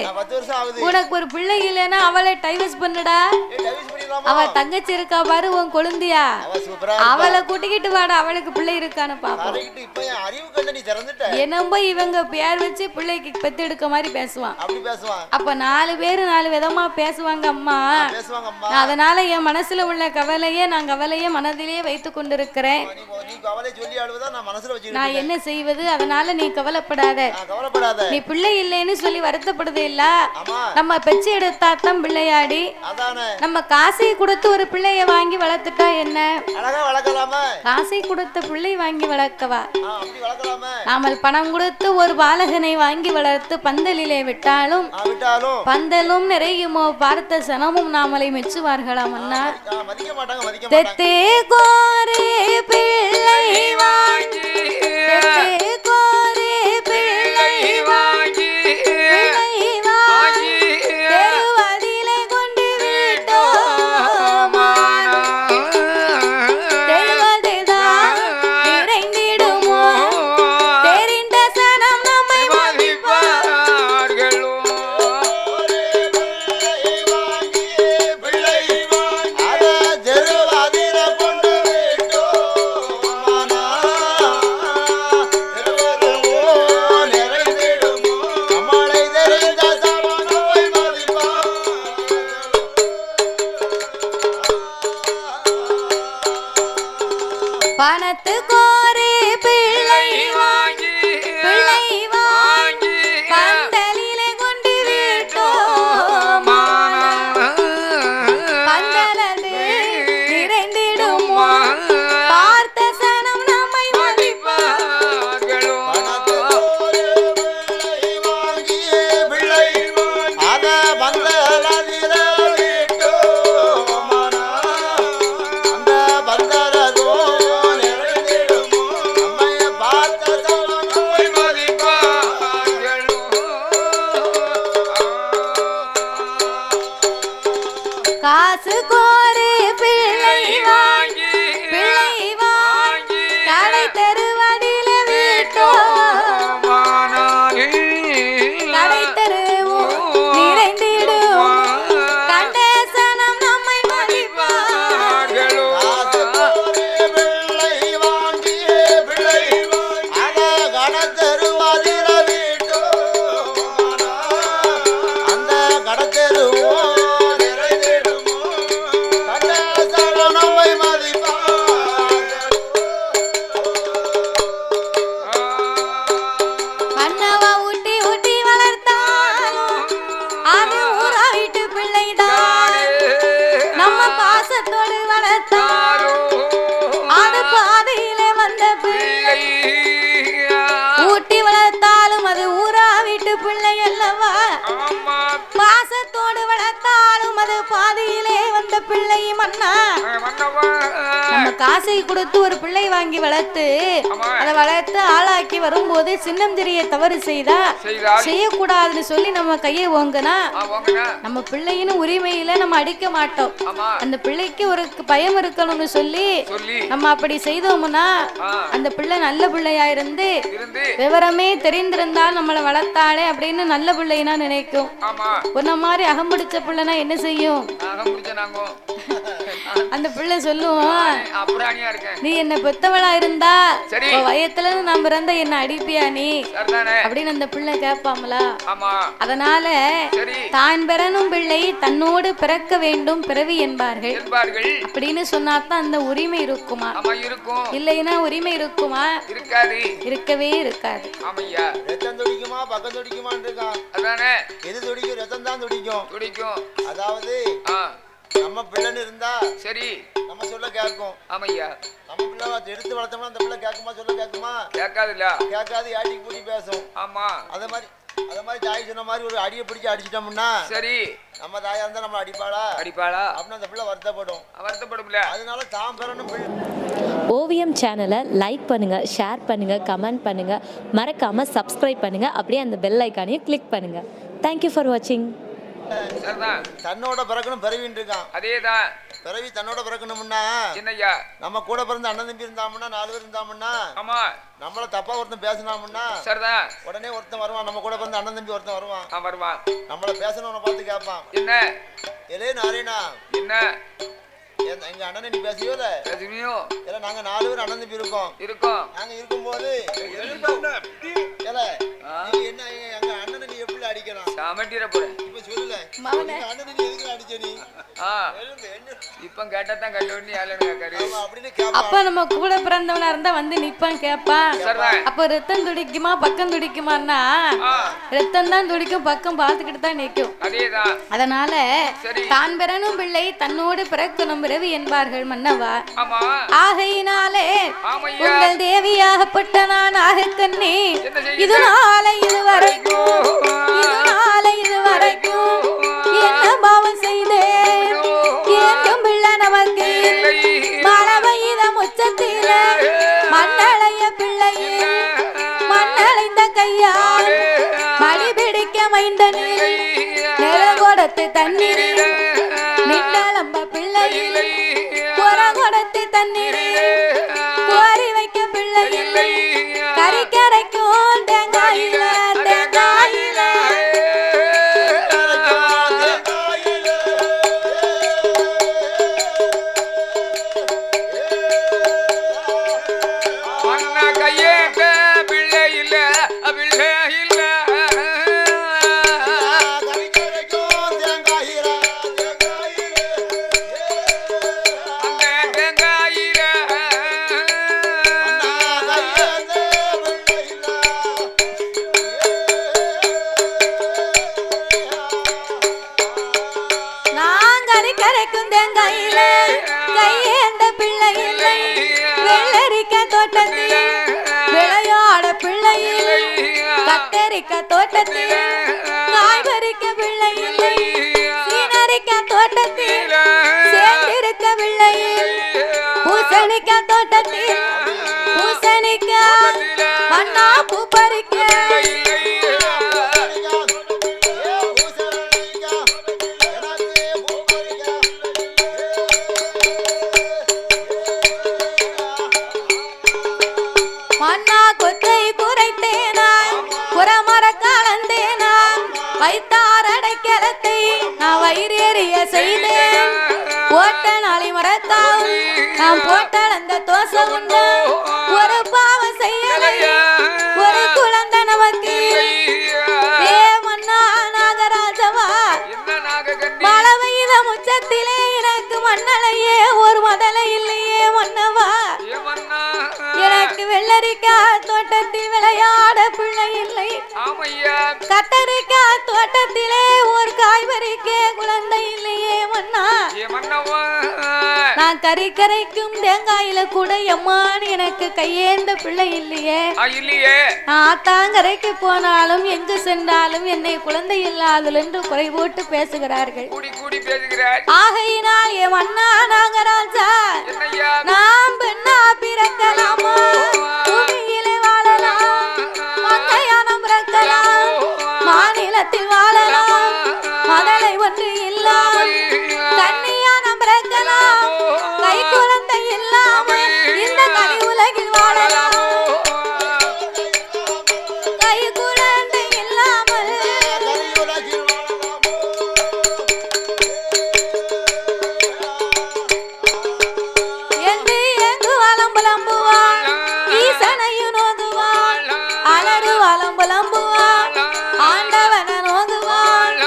உனக்கு ஒரு பிள்ளை இல்லைன்னா அவளை டைவர்ஸ் பண்ணுடா அவ தங்கச்சி இருக்கா பாரு உன் கொழுந்தியா அவளை கூட்டிக்கிட்டு வாடா அவளுக்கு பிள்ளை இருக்கான்னு பாப்போம் என்னம்போ இவங்க பேர் வச்சு பிள்ளைக்கு பெத்து எடுக்க மாதிரி பேசுவான் அப்ப 4 பேரு 4 விதமா பேசுவாங்க அம்மா அதனால என் மனசுல உள்ள கவலையே நான் கவலையே மனதிலேயே வைத்துக் கொண்டிருக்கிறேன் நான் என்ன செய்வது அதனால நீ கவலைப்படாத நீ பிள்ளை இல்லைன்னு சொல்லி வருத்தப்படுதே இல்ல நம்ம பெச்சு எடுத்தாத்தான் பிள்ளையாடி நம்ம காசை கொடுத்து ஒரு பிள்ளைய வாங்கி வளர்த்துட்டா என்ன காசை கொடுத்த பிள்ளை வாங்கி வளர்க்கவா நாமல் பணம் கொடுத்து ஒரு பாலகனை வாங்கி வளர்த்து பந்தலிலே விட்டாலும் பந்தலும் நிறையுமோ பார்த்த சனமும் நாமலை மெச்சுவார்களாம் அண்ணா தெத்தே கோரே பிள்ளை வாங்கி கோரே பிள்ளை வாங்கி தெருவதிலே கொண்டு விட்டோம் தெருவதுதான் நிறைந்திடுமோ தெரிந்த சனம் நம்மை மதிப்பார்களோ பணத்து கோரே பிள்ளை வாங்கி பந்தலிலே கொண்டு விட்டோம் பந்தலது நிறைந்திடுமோ பார்த்த சனம் நம்மை மதிப்பார்களோ காசு கோரே பிள்ளை வாங்கி கடை தெருவதிலே விட்டோம் நம்ம காசை கொடுத்து ஒரு பிள்ளை வாங்கி வளர்த்து அதை வளர்த்து ஆளாக்கி வரும்போது சின்னம் தெரிய தவறு செய்தா செய்யக்கூடாதுன்னு சொல்லி நம்ம கையை ஓங்குனா நம்ம பிள்ளையின் உரிமையில நம்ம அடிக்க மாட்டோம். அந்த பிள்ளைக்கு ஒரு பயம் இருக்கணும்னு சொல்லி நம்ம அப்படி செய்தோம்னா அந்த பிள்ளை நல்ல பிள்ளையா இருந்து விவரமே தெரிந்திருந்தால் நம்மளை வளர்த்தாளே அப்படின்னு நல்ல பிள்ளைனா நினைக்கும். உன்ன மாதிரி அகம்பிடிச்ச பிள்ளைனா என்ன செய்யும்? அந்த பிள்ளை சொல்லுவோம், நீ என்ன பெத்தவளா இருந்தா வயத்துல நான் பிறந்த என்ன அடிப்பியா நீ அப்படின்னு அந்த பிள்ளை கேட்பாங்களா? அதனால தான் பிறனும் பிள்ளை தன்னோடு பிறக்க வேண்டும் பிறவி என்பார்கள் அப்படின்னு சொன்னாதான் அந்த உரிமை இருக்குமா? இல்லைன்னா உரிமை இருக்குமா? இருக்கவே இருக்காது. அதாவது நம்ம பிள்ளைன்னு இருந்தா சரி நம்ம சொல்ல கேட்கும். ஆமையா, நம்ம பிள்ளை எடுத்து வளர்த்தோம்னா அந்த பிள்ளை கேட்குமா? சொல்ல கேட்குமா? கேட்காது, ஆட்டிக்கு பூட்டி பேசும். ஆமா, அத மாதிரி தாய் சொன்ன மாதிரி ஒரு அடியை பிடிச்சி அடிச்சிட்டோம்னா சரி நம்ம தாயா இருந்தா நம்ம அடிப்பாளா அப்படின்னு அந்த பிள்ளை வருத்தப்படும். அதனால தான் பிறனும் பிள்ளை. ஓவியம் சேனலை லைக் பண்ணுங்கள், ஷேர் பண்ணுங்கள், கமெண்ட் பண்ணுங்கள், மறக்காமல் சப்ஸ்கிரைப் பண்ணுங்கள். அப்படியே அந்த பெல் ஐக்கானையும் கிளிக் பண்ணுங்கள். தேங்க்யூ ஃபார் வாட்சிங். தன்னோட பிறக்கணும் பிறவின்னு இருக்கான். அதேதான் பிறவி தன்னோட பிறக்கணும்னா என்னய்யா, நம்ம கூட பிறந்த அண்ணன் தம்பி இருந்தாமுன்னா 4 பேர் இருந்தாமுன்னா நம்மள தப்பா ஒருத்தன் பேசினாமுன்னா சரிதான் உடனே ஒருத்தன் வருவான். நம்ம கூட பிறந்த அண்ணன் தம்பி ஒருத்தன் வருவான். நம்மள பேசணும்னு பார்த்து கேட்பான், என்ன எலே நாரேனா என்ன எங்க அண்ணனை நீ பேசியோ இல்ல நாங்க 4 பேர் அண்ணன் தம்பி இருக்கோம். நாங்க இருக்கும்போது என்ன எங்க அண்ணனை நீ எப்படி அடிக்கலாம்? இப்ப சொல்லல அண்ணனை நீ எதுக்கு அடிச்ச நீ? இப்ப கேட்டதான் அப்ப நம்ம கூட பிறந்தவனா இருந்தா வந்து நிப்பான் கேப்பான். அப்ப ரத்தம் துடிக்குமா பக்கம் துடிக்குமான்னா ரத்தம் தான் துடிக்கும், பக்கம் பார்த்துக்கிட்டு தான் நிற்கும். அதனால தான் பிறனும் பிள்ளை தன்னோடு பிறக்கணும் பிறவி என்பார்கள் மன்னவா. ஆகையினாலே உங்கள் தேவியாகப்பட்ட நான் ஆகக்கண்ணே இதனால இதுவரைக்கும் என்ன பாவம் செய்தேன் ஏங்கும் பிள்ளை நமக்கு மழவயிதம் உச்சத்தில மண்ணளைய பிள்ளையில் மண்ணளைந்த கையால் மடி பிடிக்க மைந்தனில் நிலகொடத்து தண்ணீரில் நின்னலம்ப பிள்ளையில் குறகொடத்து தண்ணீரில் கோரி வைக்க பிள்ளையில் கறிக்கரைக்கும் தேங்காயில கையேந்த பிள்ளை இல்லை வெள்ளரிக்க தோட்டத்தில் விளையாட பிள்ளை இல்லை கத்தரிக்க தோட்டத்தில் காய்கறிக்க பிள்ளை இல்லை சீனரிக்க தோட்டத்தில் சேர்ந்திருக்க பிள்ளை பூசணிக்க தோட்டத்தில் பூசணிக்க மண்ணா பூ பறிக்க வைத்தாரடைக்கலத்தை நான் வயிறேறிய செய்தேன் போட்ட நாளை மரத்தாவும் நான் போட்டால் அந்த தோசை உண்டு ஒரு பாவம் செய்யலை ஒரு குழந்தை நமக்கு ஏ மன்னா நாகராஜவா மழவயில முச்சத்திலே எனக்கு மண்ணலையே ஒரு முதலை இல்லையே மன்னவா எனக்கு வெள்ளரிக்காய் தோட்டத்தில் விளையாட பிள்ளை இல்லை கத்தரிக்காய் தோட்டத்திலே ஒரு காய்கறிக்கே குழந்தை இல்லையே மன்னா நான் கரைக்கும் தேங்காயில கூட எம்மான்னு எனக்கு கையேந்த பிள்ளை இல்லையே ஆத்தாங்கரைக்கு போனாலும் எங்கு சென்றாலும் என்னை குழந்தை இல்லாதல் என்று குறை போட்டு பேசுகிறார்கள். ஆகையினால் என் மன்னா நாகராஜா நாம் பெண்ணா பிறக்கலாமா பூமியிலே வாழலாம் மங்கையானம் பிறக்கலாம் மாநிலத்தில் வாழலாம் மதலை ஒன்று இல்லாமல் கன்னியானம் பிறக்கலாம் கை குழந்தை இல்லாமல் இந்த கனி உலகில் வாழலாம் கை குழந்தை இல்லாமல் என்று எங்கு வளம் புலம்புவாள் ஈசனையும் நோகுவாள் அலறு வளம் புலம்புவாள் ஆண்டவன நோகுவாள்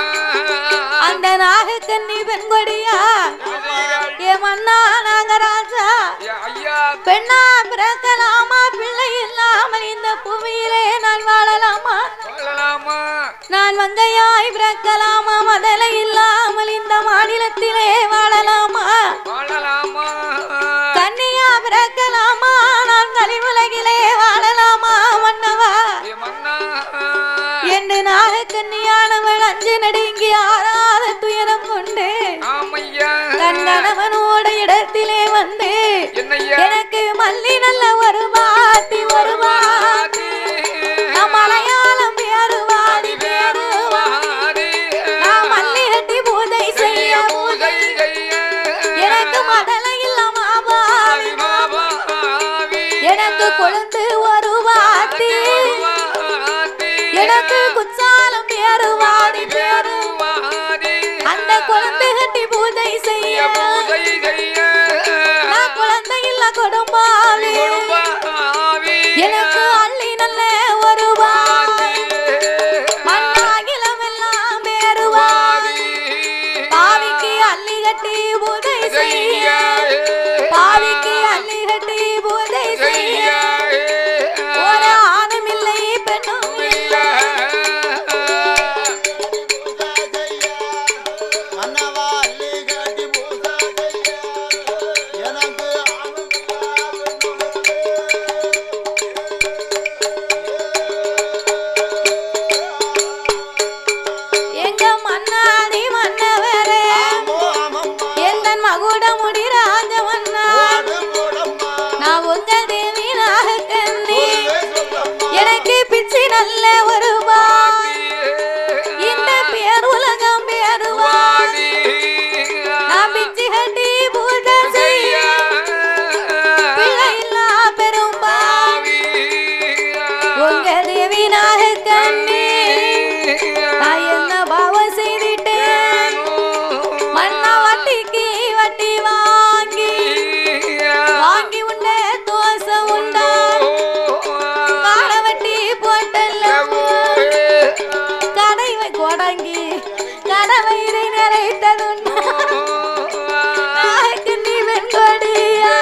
அந்த நாகக்கன்னி பெண்கொடியா ஏ மன்னா நாகராஜா பெண்ணா பிறக்கலாமா பிள்ளை இல்லாமல் இந்த பூமியிலே நான் வாழலாமா நான் மங்கையாய் பிறக்கலாமா மதலை இல்லாமல் இந்த மாநிலத்திலே வாழலாமா கன்னியா பிறக்கலாமா நான் கலிவுலகிலே வாழலாமா மன்னவா என்று நாகக்கன்னியானவள் அஞ்சு நடுங்கி ஆறாத துயரம் கொண்டு கண்கணவனோட இடத்திலே வந்து எனக்கு மல்லி நல்ல ஒரு பாத்தி நான் மலையாளம் பேருவாடி நான் மல்லி கட்டி பூஜை செய்ய எனக்கு மதலை இல்லாம எனக்கு கொழுந்து ஒரு பாத்தி எனக்கு குச்சாலம் பேருவாடி அந்த குழந்தை கட்டி பூஜை செய்ய நான் குழந்தை இல்ல கொடும்பாவி எனக்கு அள்ளி நல்ல ஒரு மண்ணாகிலம் எல்லாம் பேருவாவி பாவிக்கு அள்ளி கட்டி பூஜை செய்ய பாவிக்கு அள்ளி கட்டி பூஜை செய்ய ஒரு ஆணும் இல்லை பெண்ணும் இல்லை எங்க மன்னாதி மன்னவரே எந்த மகுட முடி ராஜமன்னா நான் உங்க தேவி நாகக்கன்னி எனக்கு பிச்சு நல்ல ஒரு இந்த பேர் உலகம் பேருவாதி நான் பிச்சு கட்டி பூஜை செய்ய பிள்ளை இல்லா பெரும்பாவி உங்க தேவி நாகக்கன்னி நான் என்ன பாவம் செய்துட்டேன் மன்னா வட்டிக்கு வட்டி வாங்கி உண்ட தோசை உண்டா காடை வட்டி போட்டல்ல கடைவை கொடங்கி கடவயிறை நிறைத்ததுண்டா நாய்க்கு நீ வெண்கொடியா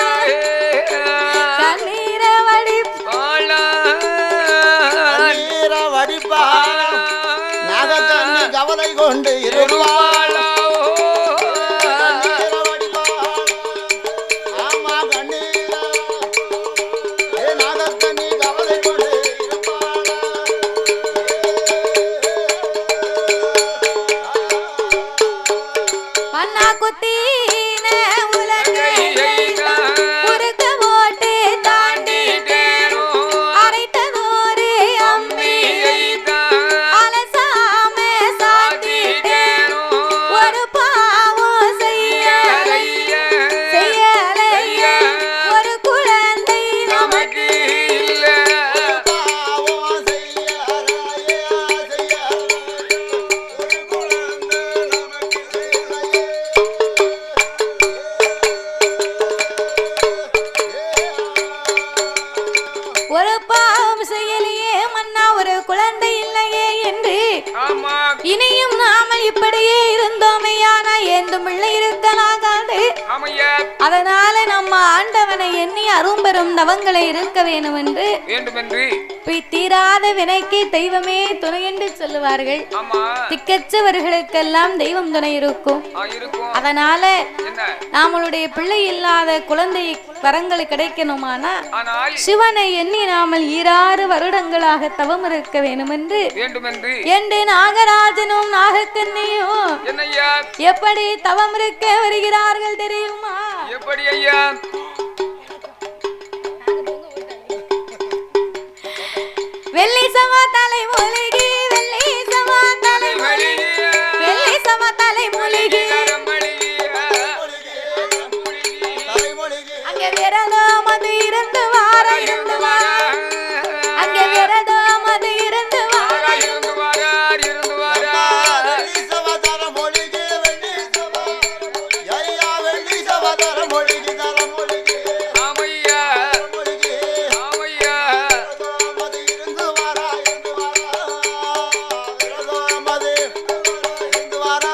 கண்ணீரை வடிப்பா நாகக்கன்னி கவலை கொண்டு இருப்பாள் ஆமா கண்ணீரா நாகக்கன்னி கவலை கொண்டு இருப்பாள் மண்ணா குத்தீன உலகை உருக்க போட்டு தாண்டிட்டேனோ அரைத்ததோரு அம்மி அலசாம சாத்திட்டேனோ ஒரு பாவம் செய்யலைய ஒரு குழந்தை நமக்கு பாவம் செய்யலையே ஒரு பாவம் செய்யலையே மன்னா ஒரு குழந்தை இல்லையே என்று இனியும் நாம இப்படியே இருந்தோமையானா ஏந்தும் பிள்ளை இருக்கலாகாது அதனால நம்ம ஆண்டவனை எண்ணி அரும்பெரும் தவங்களை இருக்க வேண்டும் என்று தீராத வினைக்கு தெய்வமே துணை என்று சொல்லுவார்கள். திக்கச்சவர்களுக்கெல்லாம் தெய்வம் துணை இருக்கும். அதனால நம்மளுடைய பிள்ளை இல்லாத குழந்தை வரங்கள் கிடைக்கணுமானா சிவனை எண்ணி நாமல் 6 வருடங்களாக தவம் இருக்க வேண்டும் என்று நாகராஜனும் நாகக்கண்ணியும் எப்படி தவம் இருக்க வருகிறார்கள் தெரியுமா? எப்படி ஐயா? வெள்ளி சமா தலை மூலிகை, வெள்ளி சமா தலை மூலிகை, வெள்ளி சமா தலை மூலிகை, அங்கே விரதம் அது இருந்து வார, இருந்து வார, அங்கே விரதம் அது இருந்து வார, இருந்து வார, இருந்து வார. வெள்ளி சமா தலை மூலிகை, வெள்ளி சமா, ஐயா வெள்ளி சமா தலை மூலிகை, தலை மூலிகை. ஆமையா, ஆமையா. அது இருந்து வார, இருந்து வார, விரதம் அது இருந்து வார.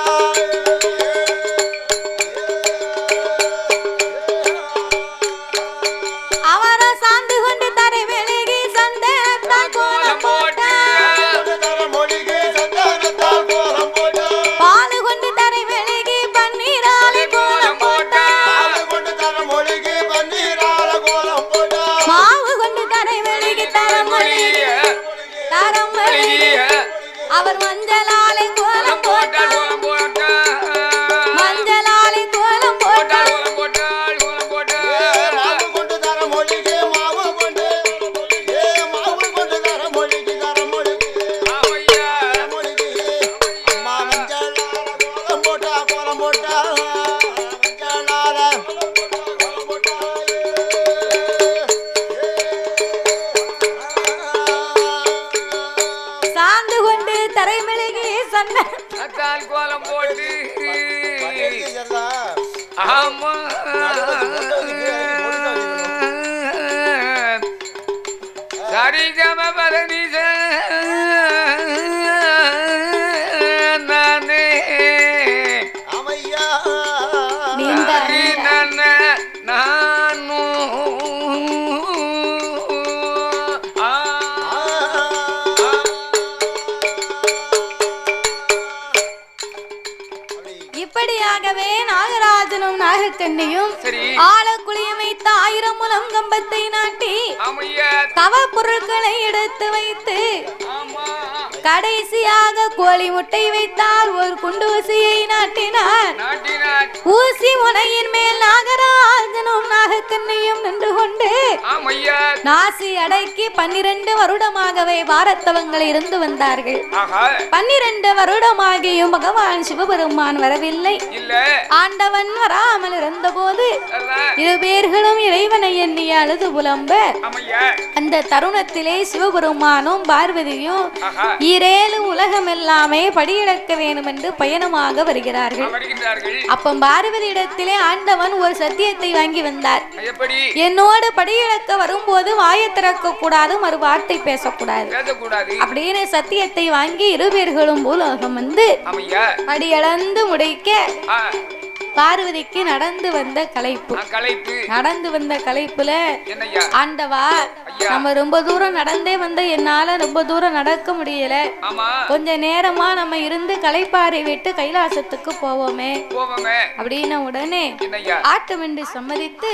அவர சாந்து கொண்டு தரை மெழுகி சந்தனத்தால் கோலம் போட்டு, பாலு கொண்டு தரை மெழுகி பன்னீராலே கோலம் போட்டு, மாவு கொண்டு தரை மெழுகி தரம் மெழுகி, தரம் மெழுகி. அவர் மஞ்சளாலே கோலம் போட்டார், மஞ்சளாலே கோலம் போட்டார். சாந்து கொண்டு தரை மெழுகி சந்தனத்தால் கோலம் போட்டு ஆமா சரிகம பரனிச நானே நீந்தாரி நானு இப்படியாகவே நாகராஜனும் நாகக்கண்ணியும் ஆழக்குழியம் வைத்த 1000 முழம் கம்பத்தை நாட்டி தவ பொருட்களை எடுத்து வைத்து கடைசியாக கோழி முட்டை வைத்தால் ஒரு குண்டு ஊசியை நாட்டினார். ஊசி முனையின் மேல் நாகராஜனும் நாகக்கண்ணியும் நின்று கொண்டு நாசி அடக்கி 12 வருடமாகவே பாரத்தவங்கள் இருந்து வந்தார்கள். 12 வருடமாகியும் பகவான் சிவபெருமான் வரவில்லை. ஆண்டவன் வராமல் இருந்த போது 2 பேர்களும் இறைவனை எண்ணி அழுது புலம்ப அந்த தருணத்திலே சிவபெருமானும் பார்வதியும் 7 உலகம் எல்லாமே படியிழக்க வேண்டும் என்று பயணமாக வருகிறார்கள். அப்ப பார்வதி இடத்திலே ஆண்டவன் ஒரு சத்தியத்தை வாங்கி வந்தார். என்னோடு படியிழக்க வரும்போது வாயை திறக்க கூடாது, மறு வார்த்தை பேசக்கூடாது அப்படின்னு சத்தியத்தை வாங்கி 2 பேர்களும் பூலோகம் வந்து படியளந்து முடிக்க பார்வதிக்கு நடந்து வந்த களைப்பு. நடந்து வந்த களைப்புல ஆண்டவா நம்ம ரொம்ப தூரம் நடந்தே வந்து என்னால ரொம்ப தூரம் நடக்க முடியல, கொஞ்ச நேரமா நம்ம இருந்து களைப்பாறை விட்டு கைலாசத்துக்கு போவோமே அப்படின்ன உடனே ஆட்டமென்று சம்மதித்து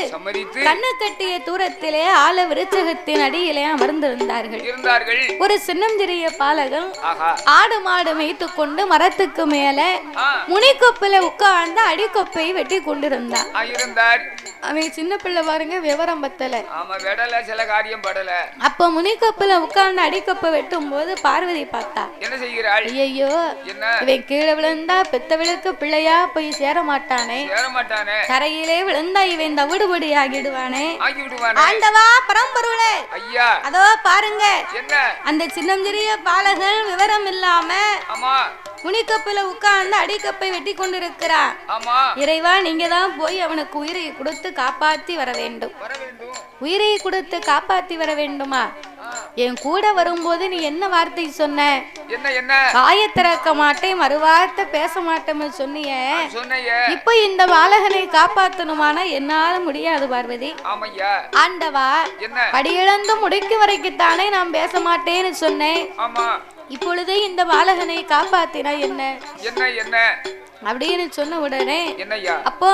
கண்ணு கட்டிய தூரத்திலே ஆல விருச்சகத்தின் அடியிலே அமர்ந்திருந்தார்கள். ஒரு சின்னஞ்சிறிய பாலகன் ஆடு மாடு மேய்த்து கொண்டு மரத்துக்கு மேல முனிக்கொப்புல உட்கார்ந்து அடிக்கொப்பை வெட்டி கொண்டிருந்தான். அவன் சின்ன பிள்ளை பாருங்க, விவரம் பத்தல. அப்ப முனிக்கொப்புல உட்கார்ந்து அடிக்கொப்பை வெட்டும் போது பார்வதி பார்த்தா, என்ன செய்கிறாள்? ஐயோ, இவன் கீழே விழுந்தா பெத்தவளுக்கு பிள்ளையா போய் சேர மாட்டானே, கரையிலே விழுந்தா இவன் தவிடுபடி ஆகிடுவானே. ஆண்டவா பரம்பொருளே, அதோ பாருங்க அந்த சின்னஞ்சிறிய பாலகன் விவரம் இல்லாம முனிக்கப்புல உட்கார்ந்து அடிக்கப்பை வெட்டி கொண்டிருக்கிறான். இறைவா, நீங்க தான் போய் அவனுக்கு உயிரை கொடுத்து காப்பாத்தி வர வேண்டும். உயிரை கொடுத்து காப்பாத்தி வர வேண்டுமா? என் கூட வரும்போது நீ என்ன வார்த்தை சொன்ன? என்ன வாயை திறக்க மாட்டேன், மறுவார்த்தை பேச மாட்டேன்னு சொன்னியே. இப்ப இந்த பாலகனை காப்பாத்தணுமானா என்னால முடியாது பார்வதி. ஆண்டவா, படியிழந்து முடிக்கு வரைக்குத்தானே நான் பேச மாட்டேன்னு சொன்னேன். இப்பொழுது இந்த பாலகனை காப்பாத்தினா என்ன அப்படின்னு சொன்ன உடனே அப்போ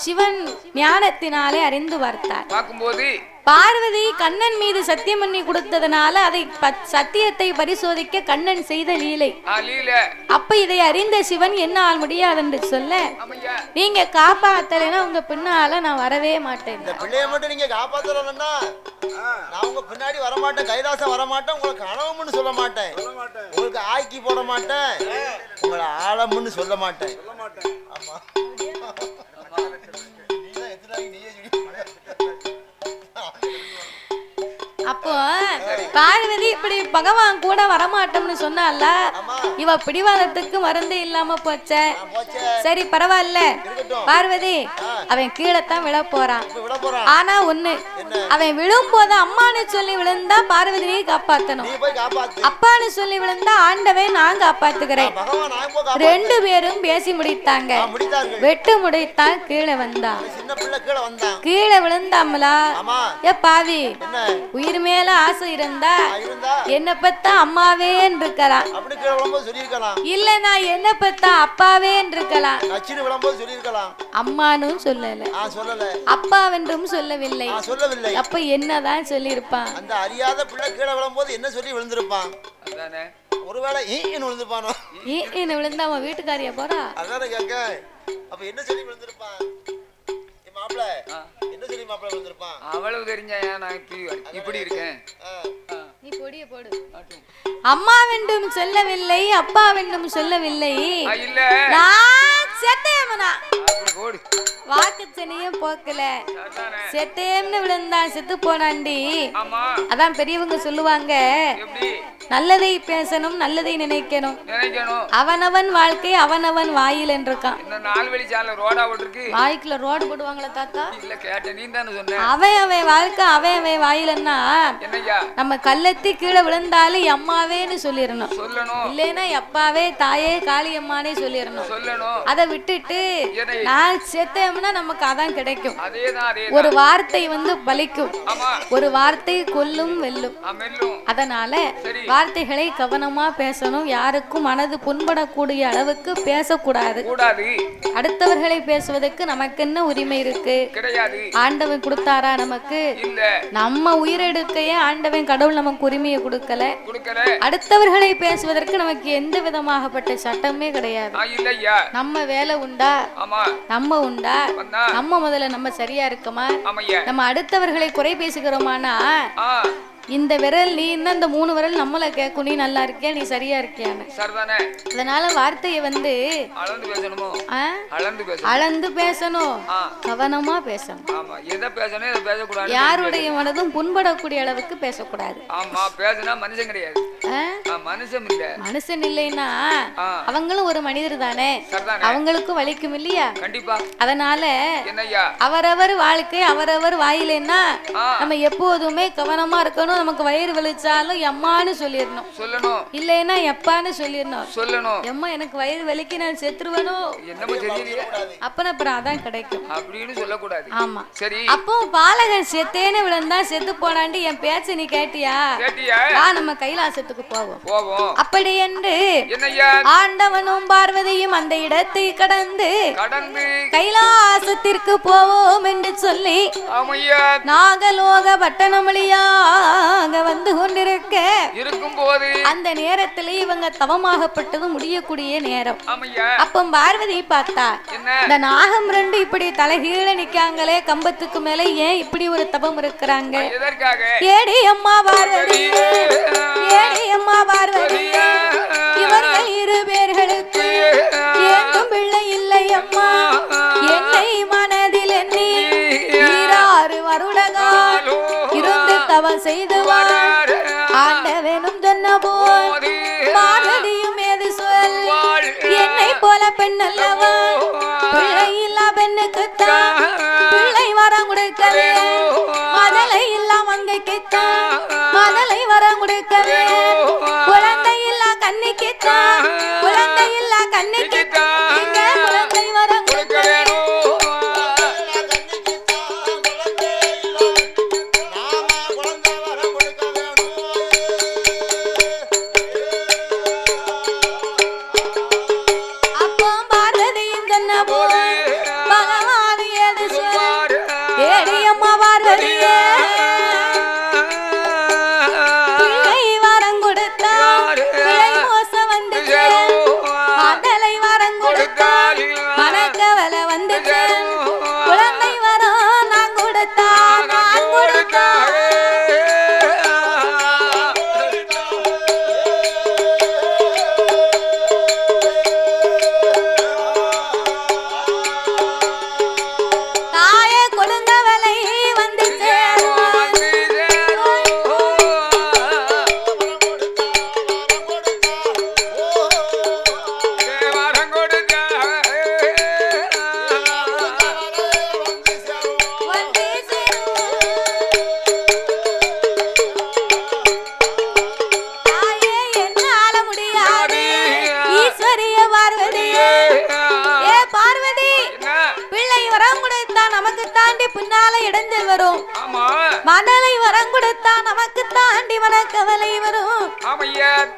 சிவன் ஞானத்தினாலே அறிந்து பார்த்தார். பார்க்கும்போது பார்வதி கண்ணன் மீது சத்தியம் பண்ணி கொடுத்ததனால அதை சத்தியத்தை பரிசோதிக்க கண்ணன் செய்த லீலை. அப்ப இதை அறிந்த சிவன் என்னால் முடியாது என்று சொல்ல, நீங்க காப்பாத்தலைன்னா உங்க பின்னால நான் வரவே மாட்டேன். இந்த பிள்ளைய மட்டும் நீங்க காப்பாத்தலன்னா நான் உங்க பின்னாடி வர மாட்டேன், கைலாசம் வர மாட்டேன், உங்களுக்கு கனவுன்னு சொல்ல மாட்டேன், உங்களுக்கு ஆக்கி போட மாட்டேன், உங்களை ஆழம்னு சொல்ல மாட்டேன். ஆமா அப்போ பார்வதி இப்படி பகவான் கூட வரமாட்டோம்னு சொன்னால இவ பிடிவாதத்துக்கு மருந்தே இல்லாம போச்ச. சரி பரவாயில்ல பார்வதி, அவன் கீழத்தான் விழ போறான். ஆனா ஒண்ணு, அவன் விழும் போது அம்மான்னு சொல்லி விழுந்தா பார்வதியை காப்பாத்தணும், அப்பான்னு சொல்லி விழுந்தா ஆண்டவை நான் காப்பாத்துக்கிறேன். ரெண்டு பேரும் பேசி முடித்தாங்க. வெட்டு முடித்தான், கீழே வந்தான். கீழே விழுந்தாமலா ஏ பாவி, உயிர் மேல ஆசை இருந்தா என்ன பத்தா அம்மாவே இருக்கலாம், இல்ல நான் என்ன பத்தா அப்பாவே இருக்கலாம். அம்மானு சொல்லல, அப்பாவென்றும் சொல்லவில்லை. அப்ப என்னதான் சொல்லி இருப்பான்? அந்த அறியாத பிள்ளை கீழே விழும்போது என்ன சொல்லி விழுந்திருப்பான்? ஒருவேளை விழுந்துப்பானோ? விழுந்தா அவன் வீட்டுக்காரியா போறா? அதான கேக்க. அப்ப என்ன சொல்லி விழுந்திருப்பான் மாப்பிள்ள? என்ன சொல்லி மாப்பிள்ள விழுந்திருப்பான்? அவ்வளவு தெரிஞ்சா நான் இப்படி இருக்கேன். நீ பொடிய போடு. அம்மாவென்றும் சொல்லவில்லை, அப்பாவென்றும் சொல்லவில்லை. இல்ல நான் செத்தேமனா வாக்குச்சனையும் போக்கல, செத்தேம்னு விழுந்தான், செத்து போனாண்டி. அதான் பெரியவங்க சொல்லுவாங்க, நல்லதை பேசணும், நல்லதை நினைக்கணும், அவனவன் வாழ்க்கை அவனவன் வாயில் என்றிருக்கான். வாய்க்குள்ள ரோடு போடுவாங்களா தாத்தா? அவன் அவன் வாழ்க்கை அவன் அவன் வாயிலன்னா நம்ம கள்ளத்தி கீழே விழுந்தாலும் அம்மாவேன்னு சொல்லிடணும், இல்லைன்னா அப்பாவே தாயே காளியம்மானே சொல்லிடணும். அதை விட்டுட்டு நான் செத்தேம்னா நமக்கு அதான் கிடைக்கும். ஒரு வார்த்தை வந்து பலிக்கும், ஒரு வார்த்தை கொல்லும் வெல்லும். அதனால வார்த்தைகளை கவனமா பேசணும், யாருக்கும் மனது புண்படக்கூடிய அளவுக்கு பேசக்கூடாது. அடுத்தவர்களை பேசுவதற்கு நமக்கு என்ன உரிமை இருக்கு? ஆண்டவன் கொடுத்தாரா நமக்கு? நம்ம உயிரெடுக்கையே ஆண்டவன் கடவுள் நமக்கு உரிமையை கொடுக்கல. அடுத்தவர்களை பேசுவதற்கு நமக்கு எந்த விதமாகப்பட்ட சட்டமே கிடையாது. நம்ம வேலை உண்டா, நம்ம உண்டா, நம்ம முதல்ல நம்ம சரியா இருக்கமா, நம்ம அடுத்தவர்களை குறை பேசுகிறோமானா இந்த விரல் நீ இன்னும் இந்த 3 விரல் நம்மள கேட்கும், நீ நல்லா இருக்கியா, நீ சரியா இருக்கியான்னு. அதனால வார்த்தையை வந்து அளந்து பேசணும், கவனமா பேசணும். யாருடைய மனதும் புண்படக்கூடிய அளவுக்கு பேசக்கூடாது. மனுஷன் இல்லைன்னா அவங்களும் ஒரு மனிதர் தானே, அவங்களுக்கும் வலிக்கும் இல்லையா? அதனால அவரவர் வாழ்க்கை அவரவர் வாயிலேன்னா நம்ம எப்போதுமே கவனமா இருக்கணும். நமக்கு வயிறு வலிச்சாலும் எம்மான்னு சொல்லிடணும், இல்லைன்னா எப்பான்னு சொல்லிடணும். எம்மா எனக்கு வயிறு வலிக்கு நான் செத்துருவனோ அப்ப அப்புறம் அதான் கிடைக்கும் அப்படின்னு சொல்லக்கூடாது. ஆமா சரி. அப்போ பாலகன் செத்தேன்னு விழுந்தா செத்து போனாண்டி என் பேச்ச நீ கேட்டியா? நம்ம கைலாசத்துக்கு போவோம் அப்படி என்று ஆண்டவனும் பார்வதியும் அந்த இடத்தை கடந்து கைலாசத்திற்கு போவோம் என்று சொல்லி நாகலோக பட்டணமளியா வந்து கொண்டிருக்க இருக்கும்போது அந்த நேரத்திலே இவங்க தவமாகப்பட்டது முடியக்கூடிய நேரம். அப்ப பார்வதி பார்த்தா இந்த நாகம் 2 இப்படி தலைகீழ நிக்காங்களே கம்பத்துக்கு மேல, ஏன் இப்படி ஒரு தவம் இருக்கிறாங்க? ஏடி அம்மா பார்வதி, ஏடி அம்மா பார்வதி, இவர்கள் 2 பேர்களுக்கு ஏங்கும் பிள்ளை இல்லை அம்மா, என்னை மனதில் எண்ணி 6 வருடகால் இருந்து தவம் செய்துவார் ஆண்டவனும் சொன்ன போல் பார்வதியும் ஏது சொல், என்னை போல பெண் அல்லவா, பிள்ளை இல்லா பெண்ணுக்குத்தான் பிள்ளை வரம் கொடுக்கவே, மதலை இல்லா மங்கைக்குத்தான் மதலை வர கொடுக்க வேணும் குழந்தை இல்ல கண்ணிக்குத்தான் குழந்தை இல்ல கண்ணிக்குத்தான் இங்க குழந்தை வரம் கொடுக்க வேணும்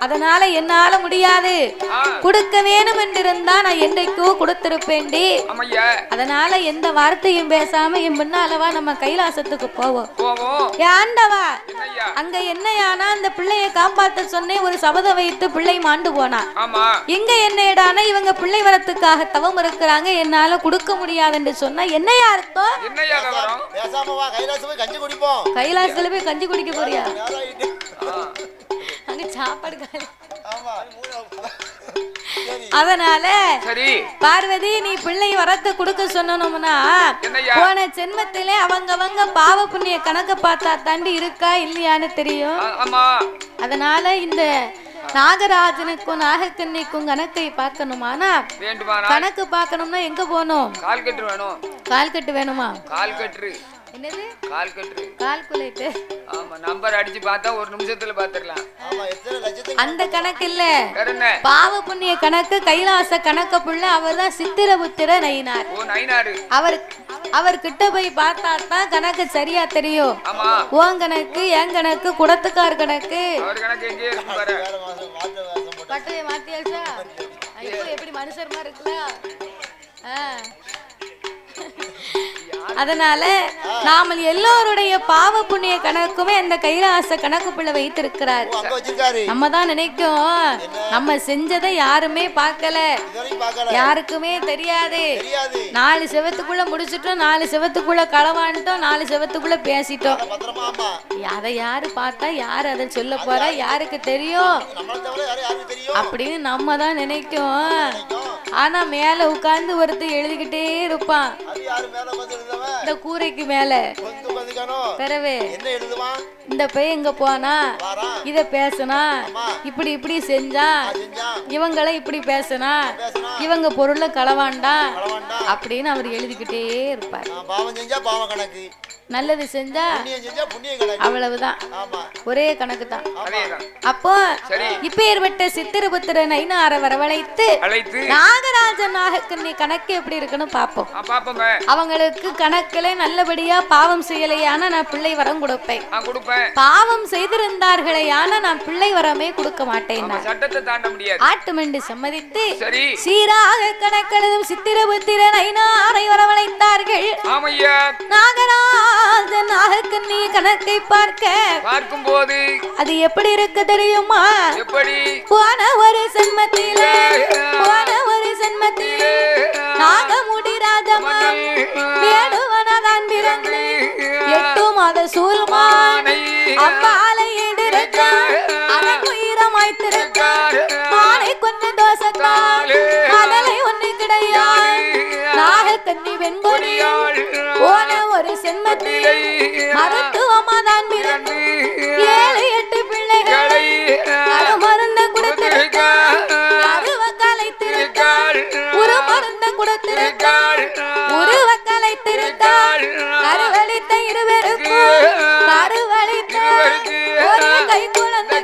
அதனால என்னால முடியாது கொடுக்க வேணும் என்றிருந்தா நான் என்றைக்கோ கொடுத்திருப்பேன்டி அதனால எந்த வார்த்தையும் பேசாம என் முன்னாலவா நம்ம கைலாசத்துக்கு போவோம் ஆண்டவா அங்க என்னையானா அந்த பிள்ளைய காப்பாத்த சொன்னேன் ஒரு சபதம் வைத்து பிள்ளை மாண்டு போனா இங்க என்னடானா இவங்க பிள்ளை வரத்துக்காக தவம் இருக்கிறாங்க என்னால கொடுக்க முடியாது என்று சொன்னா என்னையா அர்த்தம் கைலாசத்துல போய் கஞ்சி குடிக்க போறியா அங்க சாப்பாடு அதனால பார்வதி நீ பிள்ளை வரத்தை கொடுக்க சொன்னோம்னா போன ஜென்மத்திலே அவங்க பாவ புண்ணிய கணக்க பார்த்தா தாண்டி இருக்கா இல்லையான்னு தெரியும் அதனால இந்த நாகராஜனுக்கும் நாகக்கண்ணிக்கும் கணக்கை பார்க்கணுமானா கணக்கு பார்க்கணும்னா எங்க போகணும் கால்கட்டு வேணுமா என்னது கால்குலேட்டர் ஆமா நம்பர் அடிச்சு பார்த்தா ஒரு நிமிஷத்துல பாத்துறலாம் அந்த கணக்கு இல்ல பாவ புண்ணிய கணக்கு கைலாச கணக்கு புள்ள அவர்தான் சித்திரபுத்திர நயினார் அவர் கிட்ட போய் பார்த்தா தான் கணக்கு சரியா தெரியும் உன் கணக்கு என் கணக்கு குடத்துக்கார் கணக்கு பட்டைய மாத்தியாச்சா எப்படி மனுஷர் மாதிரி இருக்கலாம் அதனால நாம எல்லோருடைய பாவ புண்ணிய கணக்குமே அந்த கைலாச கணக்குக்குள்ள வைத்திருக்கிறார் நம்ம தான் நினைக்கும் நம்ம செஞ்சதை யாருமே பார்க்கல யாருக்குமே தெரியாது 4 செவத்துக்குள்ள முடிச்சிட்டோம் 4 செவத்துக்குள்ள களவாண்டோம் 4 செவத்துக்குள்ள பேசிட்டோம் அதை யாரு பார்த்தா யாரு அதை சொல்ல போறா யாருக்கு தெரியும் அப்படின்னு நம்ம தான் நினைக்கும் ஆனா மேல உட்கார்ந்து ஒருத்தர் எழுதிக்கிட்டே இருப்பான் இந்த கூரைக்கு மேல பிறவே இந்த பையன் எங்க போனா இத பேசுனா இப்படி இப்படி செஞ்சா இவங்களை இப்படி பேசுனா இவங்க பொருளை களவாண்டா அப்படின்னு அவர் எழுதிக்கிட்டே இருப்பார் நல்லது செஞ்சா அவ்வளவுதான் ஒரே கணக்கு தான் அப்போ இப்ப ஏற்பட்ட சித்திரபுத்திர நயினாரை வரவழைத்து நாகராஜன் நாகக்கண்ணி கணக்கு எப்படி இருக்குன்னு பாப்போம் அவங்களுக்கு கணக்குல நல்லபடியா பாவம் செய்யலையான நான் பிள்ளை வரம் கொடுப்பேன் பாவம் செய்திருந்தார்களையான நான் பிள்ளை வரமே கொடுக்க மாட்டேன் ஆட்டுமென்று சம்மதித்து சீராக கணக்கெழுதும் சித்திரபுத்திர நயினாரை வரவழைத்தார்கள் நாகராஜன் நாகக்கண்ணி கணக்கை பார்க்கும் போது அது எப்படி இருக்கு தெரியுமா போன ஒரு ஜென்மத்திலே நாகமுடி ராஜமான் வேடுவனதான் பிறந்து 8 மாத சூல்மானை அப்பாலை எடுத்தார் அதன் உயிரமாய்த்திருக்கார் மாலை கொண்டு தோசத்தால் மதலை ஒண்ணு கிடையாது நாகக்கண்ணி வெண்கொடியாள் போன ஒரு சென்மத்திலே மருத்துவமாதான் பிறந்து 7-8 பிள்ளைகளை மருந்து கொடுத்திருக்கார் அருவ கலைத்திருக்கார் ஒரு மருந்து கொடுத்திருக்கார் உருவ கலைத்திருக்கார் கருவளித்த இருவருக்கும் கருவளித்த ஒரு கை குழந்தை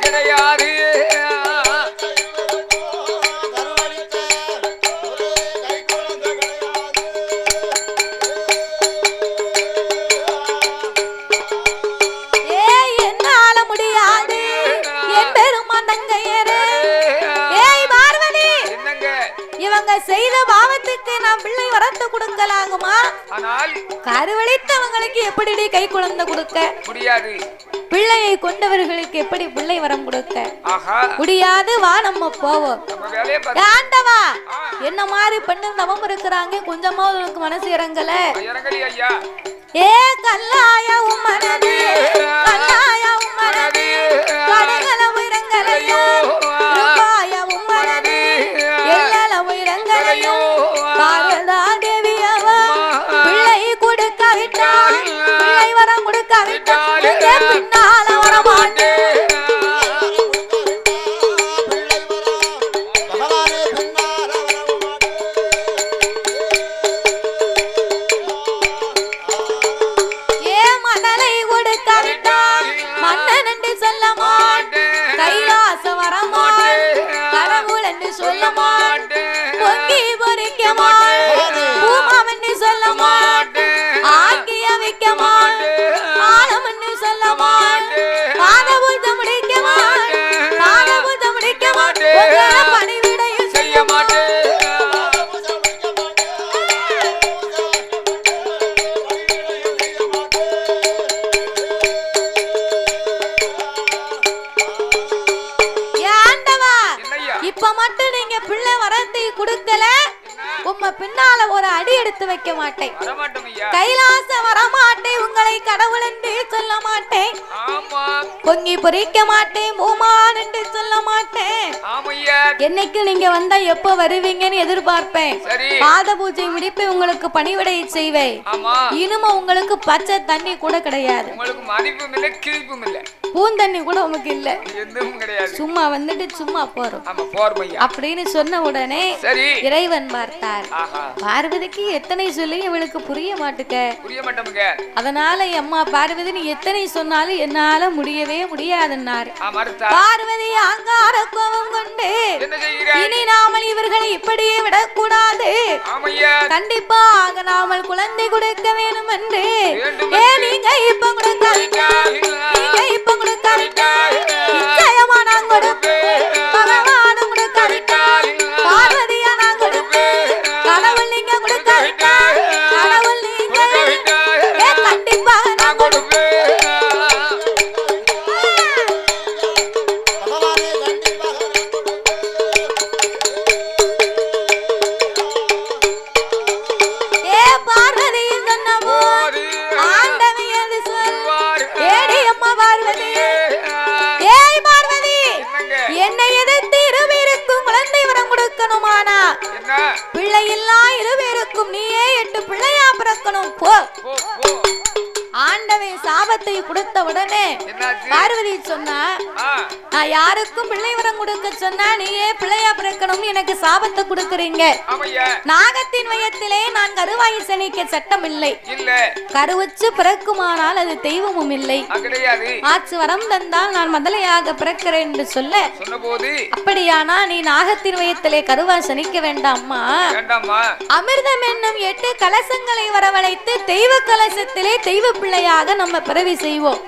அவங்க செய்த பாவத்துக்கு நான் பிள்ளை வரத்து கொடுக்கலாகுமா? ஆனால் கருவழித்தவங்களுக்கு எப்படி கை குழந்தை கொடுக்க முடியாது. பிள்ளையை கொண்டவர்களுக்கு எப்படி பிள்ளை வரம் கொடுக்க முடியாது. வா நம்ம போவோம். ஆண்டவா, என்ன மாதிரி பெண்ணு தவம் இருக்கிறாங்க, கொஞ்சமா உனக்கு மனசு இறங்கல? ஏ கல்லாய உம்மனது, கல்லாய உம்மனது, கடகளவு இறங்கலையோ, ரூபாய உம்மனது, எல்லளவு இறங்கலையோ, பாரதா தேவியவா பிள்ளை கொடுக்க விட்டால், பிள்ளை வரம் கொடுக்க விட்டால், பின்னால வரமாட்டேன். கைலாச வரமாட்டேன், கடவுள் என்று சொல்ல மாட்டேன், பொங்கி பொறிக்க மாட்டேன், பூமாம் என்று சொல்ல மாட்டேன், ஆக்கிய வைக்க மாட்டேன், ஆழம் என்று சொல்ல மாட்டேன், பாதபூதம் முடிக்க மாட்டேன், பாதபூதம் முடிக்க மாட்டேன், பணிவிடையும் செய்ய மாட்டேன். இப்ப மட்டும் நீங்க பிள்ளை வரத்தை கொடுக்கல, உம்ம பின்னால ஒரு அடி எடுத்து வைக்க மாட்டேன். கைலாச வரமாட்டேன், உங்களை கடவுள் என்று சொல்ல மாட்டேன், பொங்கி பொறிக்க மாட்டேன், பூமான் என்று சொல்ல மாட்டேன். என்னைக்கு நீங்க வந்தா எப்ப வருவீங்கன்னு எதிர்பார்ப்பேன். பாத பூஜை முடிப்பை உங்களுக்கு பணிவிடை செய்வேன். இனிமே உங்களுக்கு பச்சை தண்ணி கூட கிடையாது, பூந்தண்ணி கூட உங்களுக்கு இல்ல, சும்மா வந்துட்டு சும்மா போறோம் அப்படின்னு சொன்ன உடனே இறைவன் பார்த்தார். பார்வதிக்கு எத்தனை சொல்லி இவளுக்கு புரிய மாட்டுக்க, அதனால அம்மா பார்வதி நீ எத்தனை சொன்னாலும் என்னால முடியவே முடியாதுன்னாரு. பார்வதி அங்கார கோபம் கொண்டு இனி நாமல் இவர்களை இப்படியே விடக்கூடாது, கண்டிப்பாக நாமல் குழந்தை கொடுக்க வேணும் என்று. நீங்க இப்ப கொடுக்காவிட்டால், நீங்க இப்ப கொடுக்காவிட்டால் நிச்சயமா நான் கொடுப்பேன், பகவானும் கொடுக்காவிட்டால் பார்வதியா நான் கொடுப்பேன், கடவுள் நீங்க கொடுக்காவிட்டால், கடவுள் நீங்க கண்டிப்பாக நான் கொடுப்பேன். பிள்ளை இல்லா இருவேருக்கும் நீயே 8 பிள்ளையா பிறக்கணும் போ. ஆண்டவன் சாபத்தை கொடுத்த உடனே பார்வதி சொன்னா, நான் யாருக்கும் பிள்ளை வரம் கொடுக்க சொன்னா நீயே பிள்ளையா பிறக்கணும், எனக்கு சாபத்தை கொடுக்கறீங்க. நாகத்தின் வயத்திலே நான் கருவாய் செனிக்க சட்டம் இல்லை, கருவச்சு பிறக்குமானால் அது தெய்வமும் இல்லை, ஆச்சு வரம் தந்தால் நான் மதலையாக பிறக்கிறேன் என்று சொல்ல, அப்படியானா நீ நாகத்தின் வயத்திலே கருவா சனிக்க வேண்டாமா, அமிர்தம் என்னும் 8 கலசங்களை வரவழைத்து தெய்வ கலசத்திலே தெய்வ பிள்ளையாக நம்ம பிறவி செய்வோம்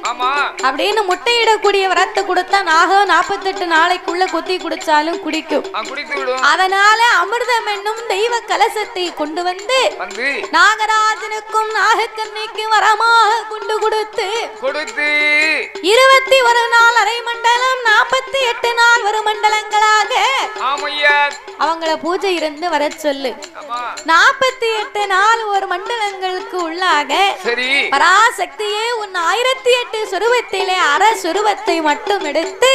அப்படின்னு முட்டையிடக்கூடிய வரத்தை கொடுத்தா நாகம் 48 நாளைக்குள்ள கொத்தி குடிச்சாலும் குடிக்கும். அதனால அமிர்தம் என்னும் தெய்வ கலசத்தை கொண்டு வந்து நாகராஜனுக்கும் நாகக்கன்னிக்கும் வரமாக கொண்டு கொடுத்து 21 நாள் அரை மண்டலம் 48 நாள் ஒரு மண்டலங்களாக அவங்கள பூஜை இருந்து வர சொல்லு. 48 நாள் ஒரு மண்டலங்களுக்கு உள்ளாக பராசக்தியே உன் 1008 சொருவத்திலே அரை சொருவத்தை மட்டும் எடுத்து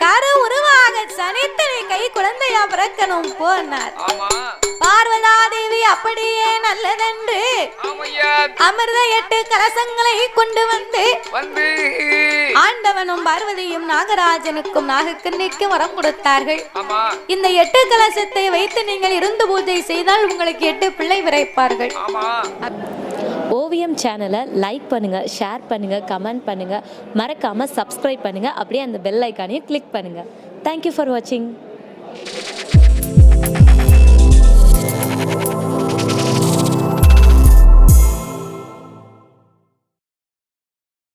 கரு உருவாக சனித்தனை கை குழந்தையா பிறக்கணும் போனார். பார்வதாதேவி அப்படியே நல்லதென்று அமிர்த 8 கலசங்களை கொண்டு வந்து ஆண்டவனும் பார்வதியும் நாகராஜனுக்கும் நாகக்கன்னிக்கும் வரம் கொடுத்தார்கள். இந்த 8 கலசத்தை வைத்து நீங்கள் இருந்து பூஜை செய்தால் உங்களுக்கு 8 பிள்ளை பிறப்பார்கள். ஓவியம் சேனலை லைக் பண்ணுங்கள், ஷேர் பண்ணுங்கள், கமெண்ட் பண்ணுங்கள், மறக்காமல் சப்ஸ்கிரைப் பண்ணுங்கள், அப்படியே அந்த பெல் ஐக்கானையும் கிளிக் பண்ணுங்கள். தேங்க்யூ ஃபார் வாட்சிங்.